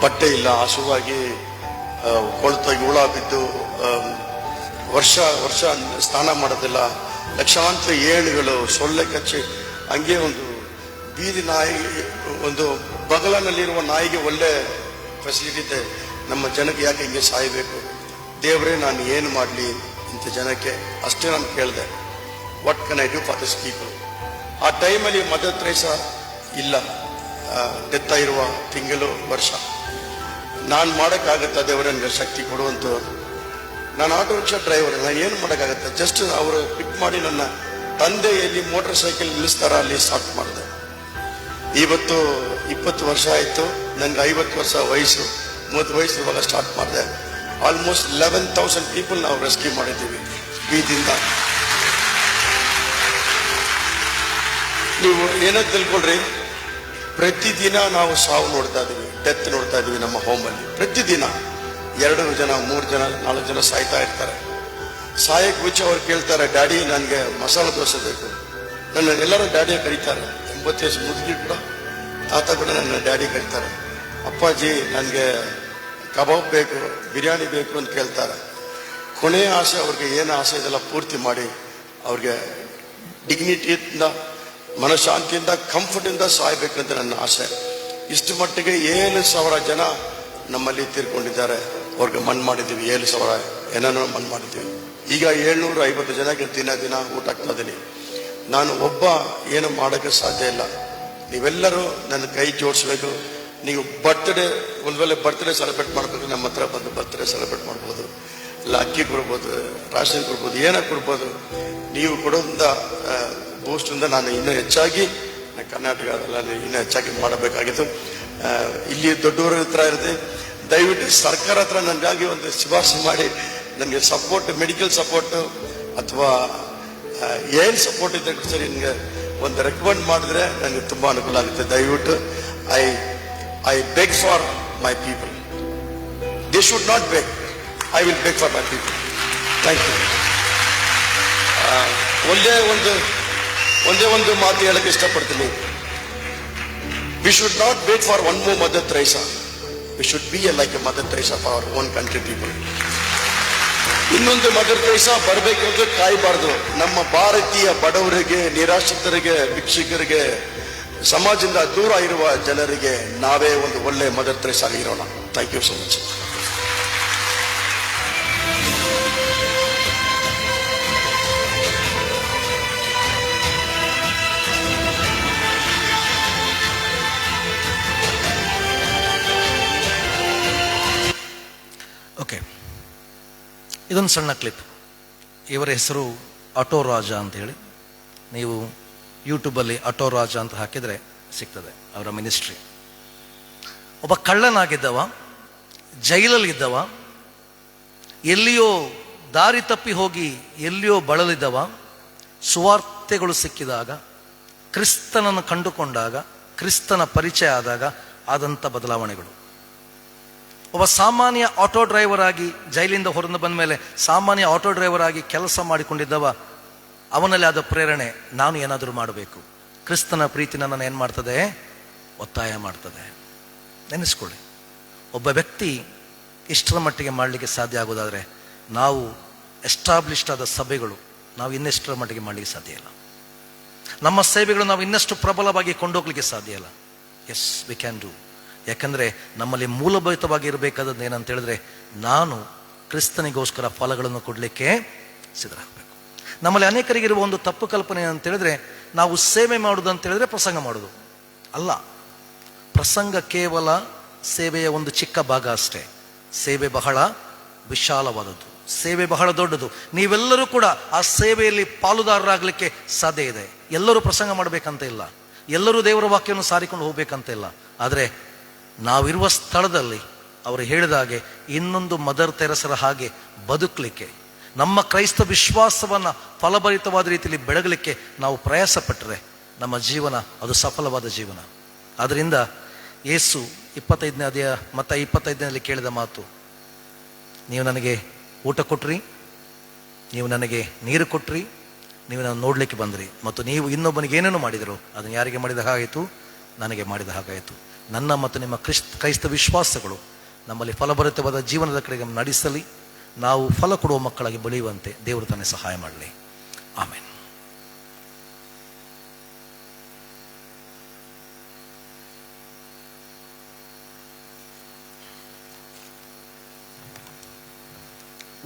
ಬಟ್ಟೆ ಇಲ್ಲ, ಹಸುವಾಗಿ ಕೊಳತಾಗಿ ಹುಳ ಬಿದ್ದು ವರ್ಷ ವರ್ಷ ಸ್ನಾನ ಮಾಡೋದಿಲ್ಲ, ಲಕ್ಷಾಂತರ ಏಳುಗಳು, ಸೊಳ್ಳೆ ಕಚ್ಚಿ, ಹಂಗೆ ಒಂದು ಬೀದಿ ನಾಯಿ, ಒಂದು ಬಗಲನಲ್ಲಿರುವ ನಾಯಿಗೆ ಒಳ್ಳೆ ಫೆಸಿಲಿಟಿ ಇದೆ. ನಮ್ಮ ಜನಕ್ಕೆ ಯಾಕೆ ಹಿಂಗೆ ಸಾಯಬೇಕು? ದೇವರೇ, ನಾನು ಏನು ಮಾಡಲಿ ಇಂಥ ಜನಕ್ಕೆ? ಅಷ್ಟೇ ನಾನು ಕೇಳಿದೆ, what can I do for this people? ಆ ಟೈಮಲ್ಲಿ ಮದರ್ ತೆರೇಸಾ ಇಲ್ಲ, ಡೆತ್ ಆಗಿರುವ ತಿಂಗಳು, ವರ್ಷ. ನಾನು ಮಾಡೋಕ್ಕಾಗತ್ತಾ ದೇವರೇ ನನಗೆ ಶಕ್ತಿ ಕೊಡುವಂಥವ್ರು? ನಾನು ಆಟೋ ರಿಕ್ಷಾ ಡ್ರೈವರ್, ನಾನು ಏನು ಮಾಡೋಕ್ಕಾಗತ್ತೆ? ಜಸ್ಟ್ ಅವರು ಪಿಕ್ ಮಾಡಿ ನನ್ನ ತಂದೆ ಎಲ್ಲಿ ಮೋಟರ್ ಸೈಕಲ್ ನಿಲ್ಲಿಸ್ತಾರ ಅಲ್ಲಿ ಸ್ಟಾರ್ಟ್ ಮಾಡಿದೆ. ಇವತ್ತು 20 ವರ್ಷ ಆಯಿತು, ನನಗೆ 50 ವರ್ಷ ವಯಸ್ಸು, 30 ವಯಸ್ಸು ಇವಾಗ ಸ್ಟಾರ್ಟ್ ಮಾಡಿದೆ. ಆಲ್ಮೋಸ್ಟ್ 11,000 ಪೀಪಲ್ ನಾವು ರೆಸ್ಕ್ಯೂ ಮಾಡಿದ್ದೀವಿ ಬೀದಿಯಿಂದ. ನೀವು ಏನೋ ತಿಳ್ಕೊಳ್ರಿ, ಪ್ರತಿದಿನ ನಾವು ಸಾವು ನೋಡ್ತಾ ಇದ್ದೀವಿ, ಡೆತ್ ನೋಡ್ತಾ ಇದ್ದೀವಿ ನಮ್ಮ ಹೋಮಲ್ಲಿ. ಪ್ರತಿದಿನ 2 ಜನ, 3 ಜನ, 4 ಜನ ಸಾಯ್ತಾ ಇರ್ತಾರೆ. ಸಾಯಕ್ಕೆ ಮುಂಚೆ ಅವ್ರು ಕೇಳ್ತಾರೆ, ಡ್ಯಾಡಿ ನನಗೆ ಮಸಾಲೆ ದೋಸೆ ಬೇಕು. ನನ್ನ ಎಲ್ಲರೂ ಡ್ಯಾಡಿಯ ಕರೀತಾರೆ. 80 ವರ್ಷ ಮುದುಕಿ ಕೂಡ, ತಾತ ಕೂಡ ನನ್ನ ಡ್ಯಾಡಿ ಕರೀತಾರೆ. ಅಪ್ಪಾಜಿ ನನಗೆ ಕಬಾಬ್ ಬೇಕು, ಬಿರಿಯಾನಿ ಬೇಕು ಅಂತ ಕೇಳ್ತಾರೆ. ಕೊನೆಯ ಆಸೆ ಅವ್ರಿಗೆ ಏನು ಆಸೆ ಇದೆಲ್ಲ ಪೂರ್ತಿ ಮಾಡಿ ಅವ್ರಿಗೆ ಡಿಗ್ನಿಟಿಯಿಂದ, ಮನಃಶಾಂತಿಯಿಂದ, ಕಂಫರ್ಟಿಂದ ಸಾಯ್ಬೇಕಂತ ನನ್ನ ಆಸೆ. ಇಷ್ಟು ಮಟ್ಟಿಗೆ 7,000 ಜನ ನಮ್ಮಲ್ಲಿ ತೀರ್ಕೊಂಡಿದ್ದಾರೆ. ಅವ್ರಿಗೆ ಮಣ್ಣು ಮಾಡಿದ್ದೀವಿ, 7,000 ಏನೋ ಮಣ್ಣು ಮಾಡಿದ್ದೀವಿ. ಈಗ 750 ಜನಕ್ಕೆ ದಿನ ಊಟ ಆಗ್ತಾ ಇದ್ದೀನಿ. ನಾನು ಒಬ್ಬ ಏನು ಮಾಡೋಕ್ಕೆ ಸಾಧ್ಯ ಇಲ್ಲ. ನೀವೆಲ್ಲರೂ ನನ್ನ ಕೈ ಜೋಡಿಸ್ಬೇಕು. ನೀವು ಬರ್ತ್ಡೇ, ಒಂದು ವೇಳೆ ಬರ್ತ್ಡೇ ಸೆಲೆಬ್ರೇಟ್ ಮಾಡಬೇಕು, ನಮ್ಮ ಹತ್ರ ಬಂದು ಬರ್ತ್ಡೇ ಸೆಲೆಬ್ರೇಟ್ ಮಾಡ್ಬೋದು. ಇಲ್ಲ ಅಕ್ಕಿ ಕೊಡ್ಬೋದು, ರಾಶನ್ ಕೊಡ್ಬೋದು, ಏನೋ ಕೊಡ್ಬೋದು. ನೀವು ಕೊಡೋದ್ರಿಂದ ಬೂಸ್ಟಿಂದ ನಾನು ಇನ್ನೂ ಹೆಚ್ಚಾಗಿ ಕರ್ನಾಟಕದಲ್ಲಿ ಇನ್ನೂ ಹೆಚ್ಚಾಗಿ ಮಾಡಬೇಕಾಗಿತ್ತು. ಇಲ್ಲಿ ದೊಡ್ಡವರ ಹತ್ರ ಇರುತ್ತೆ. ದಯವಿಟ್ಟು ಸರ್ಕಾರ ಹತ್ರ ನನಗಾಗಿ ಒಂದು ಶಿಫಾರಸು ಮಾಡಿ ನನಗೆ ಸಪೋರ್ಟ್, ಮೆಡಿಕಲ್ ಸಪೋರ್ಟು ಅಥವಾ ಏನು ಸಪೋರ್ಟ್ ಇದೆ ಸರಿ, ನನಗೆ ಒಂದು ರೆಕಮೆಂಡ್ ಮಾಡಿದ್ರೆ ನನಗೆ ತುಂಬ ಅನುಕೂಲ ಆಗುತ್ತೆ. ದಯವಿಟ್ಟು I beg for my people. They should not beg, I will beg for my people. Thank you. ಒಂದೇ ಒಂದು ಮಾತು ಹೇಳಕ್ಕೆ ಇಷ್ಟಪಡ್ತೀನಿ. We should not wait for one more Mother Teresa. We should be like a Mother Teresa for our own country people. ಇನ್ನೊಂದು ಮದರ್ ತೆರೇಸಾ ಬರಬೇಕು ಅಂತ ಕಾಯಬಾರ್ದು. ನಮ್ಮ ಭಾರತೀಯ ಬಡವರಿಗೆ, ನಿರಾಶ್ರಿತರಿಗೆ, ಭಿಕ್ಷುಕರಿಗೆ, ಸಮಾಜದಿಂದ ದೂರ ಇರುವ ಜನರಿಗೆ ನಾವೇ ಒಂದು ಒಳ್ಳೆ ಮದರ್ ತೆರೇಸಾ ಇರೋಣ. Thank you so much. Okay, ಇದೊಂದು ಸಣ್ಣ ಕ್ಲಿಪ್. ಇವರ ಹೆಸರು ಆಟೋ ರಾಜ ಅಂತ ಹೇಳಿ. ನೀವು ಯೂಟ್ಯೂಬಲ್ಲಿ ಆಟೋ ರಾಜ ಅಂತ ಹಾಕಿದರೆ ಸಿಗ್ತದೆ ಅವರ ಮಿನಿಸ್ಟ್ರಿ. ಒಬ್ಬ ಕಳ್ಳನಾಗಿದ್ದವ, ಜೈಲಲ್ಲಿದ್ದವ, ಎಲ್ಲಿಯೋ ದಾರಿ ತಪ್ಪಿ ಹೋಗಿ ಎಲ್ಲಿಯೋ ಬಳಲಿದ್ದವ, ಸುವಾರ್ತೆಗಳು ಸಿಕ್ಕಿದಾಗ, ಕ್ರಿಸ್ತನನ್ನು ಕಂಡುಕೊಂಡಾಗ, ಕ್ರಿಸ್ತನ ಪರಿಚಯ ಆದಾಗ ಆದಂಥ ಬದಲಾವಣೆಗಳು. ಒಬ್ಬ ಸಾಮಾನ್ಯ ಆಟೋ ಡ್ರೈವರ್ ಆಗಿ ಜೈಲಿಂದ ಹೊರದು ಬಂದ ಮೇಲೆ ಸಾಮಾನ್ಯ ಆಟೋ ಡ್ರೈವರ್ ಆಗಿ ಕೆಲಸ ಮಾಡಿಕೊಂಡಿದ್ದವ, ಅವನಲ್ಲಿ ಆದ ಪ್ರೇರಣೆ, ನಾನು ಏನಾದರೂ ಮಾಡಬೇಕು. ಕ್ರಿಸ್ತನ ಪ್ರೀತಿ ನನ್ನನ್ನು ಏನು ಮಾಡ್ತದೆ? ಒತ್ತಾಯ ಮಾಡ್ತದೆ. ನೆನೆಸ್ಕೊಳ್ಳಿ, ಒಬ್ಬ ವ್ಯಕ್ತಿ ಇಷ್ಟರ ಮಟ್ಟಿಗೆ ಮಾಡಲಿಕ್ಕೆ ಸಾಧ್ಯ ಆಗೋದಾದರೆ ನಾವು ಎಸ್ಟಾಬ್ಲಿಷ್ಡ್ ಆದ ಸಭೆಗಳು ನಾವು ಇನ್ನೆಷ್ಟರ ಮಟ್ಟಿಗೆ ಮಾಡಲಿಕ್ಕೆ ಸಾಧ್ಯ ಇಲ್ಲ. ನಮ್ಮ ಸೇವೆಗಳು ನಾವು ಇನ್ನಷ್ಟು ಪ್ರಬಲವಾಗಿ ಕೊಂಡೋಗ್ಲಿಕ್ಕೆ ಸಾಧ್ಯ ಇಲ್ಲ. Yes, we can do. ಯಾಕಂದರೆ ನಮ್ಮಲ್ಲಿ ಮೂಲಭೂತವಾಗಿ ಇರಬೇಕಾದದ್ದು ಏನಂತ ಹೇಳಿದ್ರೆ, ನಾನು ಕ್ರಿಸ್ತನಿಗೋಸ್ಕರ ಫಲಗಳನ್ನು ಕೊಡಲಿಕ್ಕೆ ಸಿದ್ಧರಾಗಬೇಕು. ನಮ್ಮಲ್ಲಿ ಅನೇಕರಿಗಿರುವ ಒಂದು ತಪ್ಪು ಕಲ್ಪನೆ ಅಂತ ಹೇಳಿದ್ರೆ, ನಾವು ಸೇವೆ ಮಾಡೋದು ಅಂತ ಹೇಳಿದ್ರೆ ಪ್ರಸಂಗ ಮಾಡೋದು ಅಲ್ಲ. ಪ್ರಸಂಗ ಕೇವಲ ಸೇವೆಯ ಒಂದು ಚಿಕ್ಕ ಭಾಗ ಅಷ್ಟೇ. ಸೇವೆ ಬಹಳ ವಿಶಾಲವಾದದ್ದು, ಸೇವೆ ಬಹಳ ದೊಡ್ಡದು. ನೀವೆಲ್ಲರೂ ಕೂಡ ಆ ಸೇವೆಯಲ್ಲಿ ಪಾಲುದಾರರಾಗಲಿಕ್ಕೆ ಸಾಧ್ಯ ಇದೆ. ಎಲ್ಲರೂ ಪ್ರಸಂಗ ಮಾಡಬೇಕಂತ ಇಲ್ಲ, ಎಲ್ಲರೂ ದೇವರ ವಾಕ್ಯವನ್ನು ಸಾರಿಕೊಂಡು ಹೋಗ್ಬೇಕಂತ ಇಲ್ಲ. ಆದರೆ ನಾವಿರುವ ಸ್ಥಳದಲ್ಲಿ ಅವರು ಹೇಳಿದಾಗೆ ಇನ್ನೊಂದು ಮದರ್ ತೆರೇಸರ ಹಾಗೆ ಬದುಕಲಿಕ್ಕೆ, ನಮ್ಮ ಕ್ರೈಸ್ತ ವಿಶ್ವಾಸವನ್ನು ಫಲಭರಿತವಾದ ರೀತಿಯಲ್ಲಿ ಬೆಳಗಲಿಕ್ಕೆ ನಾವು ಪ್ರಯಾಸ ಪಟ್ಟರೆ ನಮ್ಮ ಜೀವನ ಅದು ಸಫಲವಾದ ಜೀವನ. ಆದ್ದರಿಂದ ಯೇಸು 25ನೇ ಅಧ್ಯಾಯ ಮತ್ತು 25ನೇದಲ್ಲಿ ಕೇಳಿದ ಮಾತು, ನೀವು ನನಗೆ ಊಟ ಕೊಟ್ರಿ, ನೀವು ನನಗೆ ನೀರು ಕೊಟ್ರಿ, ನೀವು ನಾನು ನೋಡಲಿಕ್ಕೆ ಬಂದ್ರಿ, ಮತ್ತು ನೀವು ಇನ್ನೊಬ್ಬನಿಗೆ ಏನೇನು ಮಾಡಿದರು ಅದನ್ನು ಯಾರಿಗೆ ಮಾಡಿದ ಹಾಗಾಯಿತು? ನನಗೆ ಮಾಡಿದ ಹಾಗಾಯಿತು. ನನ್ನ ಮತ್ತು ನಿಮ್ಮ ಕ್ರೈಸ್ತ ವಿಶ್ವಾಸಗಳು ನಮ್ಮಲ್ಲಿ ಫಲಭರಿತವಾದ ಜೀವನದ ಕಡೆಗೆ ನಡೆಸಲಿ. ನಾವು ಫಲ ಕೊಡುವ ಮಕ್ಕಳಾಗಿ ಬೆಳೆಯುವಂತೆ ದೇವರು ತಾನೇ ಸಹಾಯ ಮಾಡಲಿ. ಆಮೇನ್.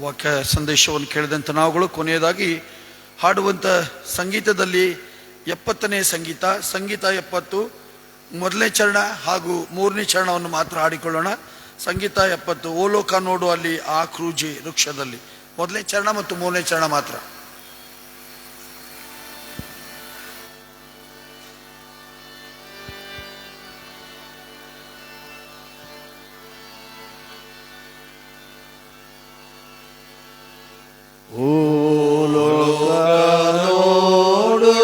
ವಾಕ್ಯ ಸಂದೇಶವನ್ನು ಕೇಳಿದಂಥ ನಾವುಗಳು ಕೊನೆಯದಾಗಿ ಹಾಡುವಂಥ ಸಂಗೀತದಲ್ಲಿ 70ನೇ ಸಂಗೀತ 70 ಮೊದಲನೇ ಚರಣ ಹಾಗೂ 3ನೇ ಚರಣವನ್ನು ಮಾತ್ರ ಹಾಡಿಕೊಳ್ಳೋಣ. ಸಂಗೀತ 70 ಓ ಲೋಕ ನೋಡು ಅಲ್ಲಿ ಆ ಕ್ರೂಜಿ ವೃಕ್ಷದಲ್ಲಿ, ಮೊದಲನೇ ಚರಣ ಮತ್ತು 3ನೇ ಚರಣ ಮಾತ್ರ. ಓ ಲೋಕ ನೋಡು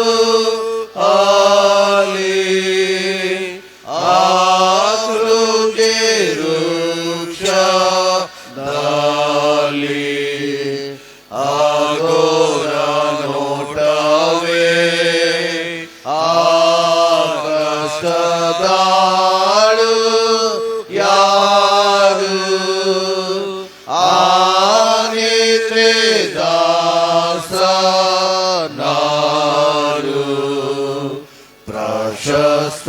ಅಲ್ಲಿ ಆ ಕ್ರೂಜಿ ವೃಕ್ಷದಲ್ಲಿ ಆಗೋರ ನೋಟವೇ ಆ ಕಷ್ಟದಾಳು ಯಾರು ಆ ನಿದ್ರೆ ದಾಸನಾರು ಪ್ರಶಸ್ತ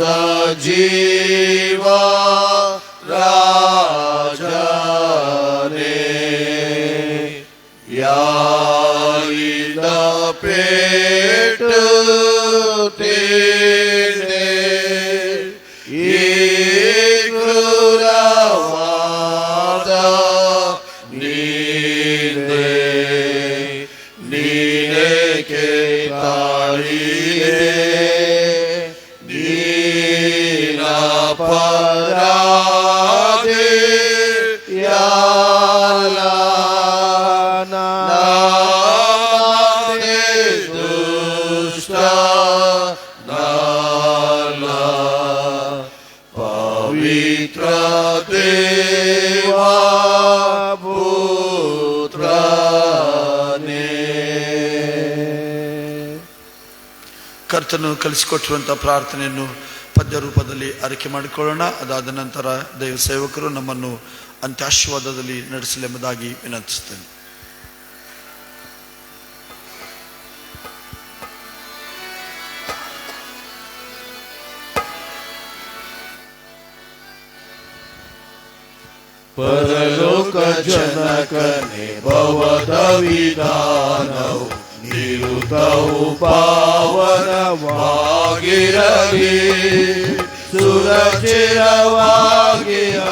ಜೀವ ರಾಜನೇ ಯಾರಿಂದ ಪೇಟು ತೇನೆ ಈ ಕ್ರೂರವಾದ ನೀನೆ ನೀನೇಕೆ ತಾಳಿಯೇ ಪರಾಧೆ ಯಾಲ ನಾಮದೆ ದುಷ್ಟ ನಾಲ ಪವಿತ್ರ ದೇವಾ ಪುತ್ರನೇ. ಕರ್ತನು ಕಲಿಸಿಕೊಟ್ಟಿರುವಂಥ ಪ್ರಾರ್ಥನೆಯನ್ನು ಪದ್ಯ ರೂಪದಲ್ಲಿ ಆರೈಕೆ ಮಾಡಿಕೊಳ್ಳೋಣ. ಅದಾದ ನಂತರ ದೈವ ಸೇವಕರು ನಮ್ಮನ್ನು ಅಂತ್ಯಾಶೀರ್ವಾದದಲ್ಲಿ ನಡೆಸಲೆಂಬುದಾಗಿ ವಿನಂತಿಸುತ್ತೇನೆ. ಪರಲೋಕ ಜನಕನೆ ಭವದ ವಿಧಾನವು ನಿರುತವು ಪಾವನವಾಗಿರಲಿ ಸುರಚಿರವಾಗಿ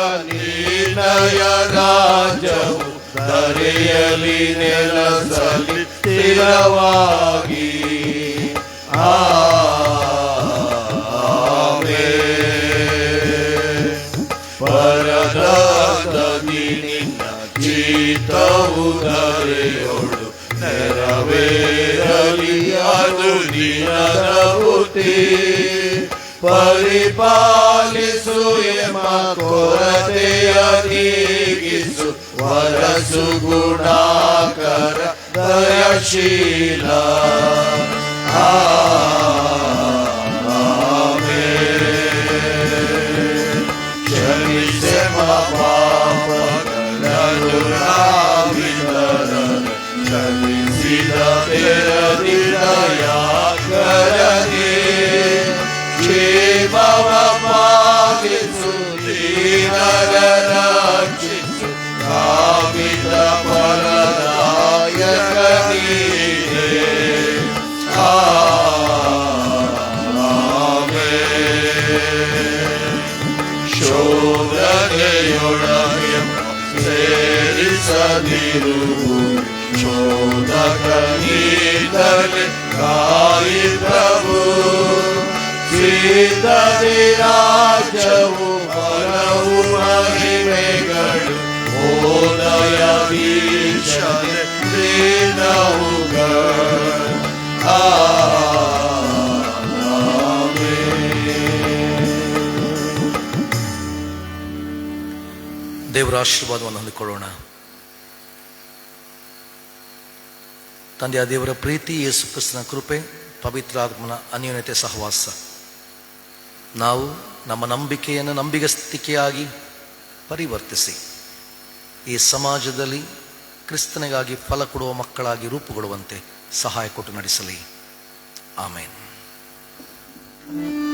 ಅನಿನಯ ರಾಜ್ಯವು ಧರೆಯಲಿ ನೆಲಸಲಿ ಸ್ಥಿರವಾಗಿ. ಪರದಾನಿ ನಿನ್ನ ಚಿತ್ತವು ಧರೆಯೋಳು ನೆರವೇರಲಿ ಅದು ನಿನ್ನ ಬುದ್ಧಿ. ಪರಿಪಾಲಿಸು ಎಂಬ ಕೊರತೆಯ ನೀಗಿಸು ವರಸು ಗುಣಾಕರ ದಯಶೀಲ. ಕ್ಷಮಿಸೆ ಪಾಪಗಳನ್ನು ಕ್ಷಮಿಸಿದ ದಯಾಕರನೇ ಜೀವವ ಪಾಲಿಸು ದೀನರ ರಕ್ಷಿಸು ಕಾಮಿತ ಫಲದಾಯಕ ನೀನೇ. ಶೋಧನೆಯೊಳಗೆ ಸೇರಿಸದಿರು ಶೋಧಕ ನೀತನೆ ಕಾಯಿ ಪ್ರಭು. ಸಿದ್ಧದಿ ರಾಜ್ಯವು ಬಲವು ಮಹಿಮೆಗಳು ಓದಯ ವೀಕ್ಷಣೆ ದಿನವುಗಳು. ದೇವರ ಆಶೀರ್ವಾದವನ್ನು ಹೊಂದಿಕೊಳ್ಳೋಣ. ತಂದೆಯ ದೇವರ ಪ್ರೀತಿ, ಯೇಸು ಕ್ರಿಸ್ತನ ಕೃಪೆ, ಪವಿತ್ರಾತ್ಮನ ಅನ್ಯೋನ್ಯತೆ ಸಹವಾಸ ನಾವು ನಮ್ಮ ನಂಬಿಕೆಯನ್ನು ನಂಬಿಗಸ್ತಿಕೆಯಾಗಿ ಪರಿವರ್ತಿಸಿ ಈ ಸಮಾಜದಲ್ಲಿ ಕ್ರಿಸ್ತನಿಗಾಗಿ ಫಲ ಕೊಡುವ ಮಕ್ಕಳಾಗಿ ರೂಪುಗೊಳ್ಳುವಂತೆ ಸಹಾಯ ಕೊಟ್ಟು ನಡೆಸಲಿ. ಆಮೇನ್.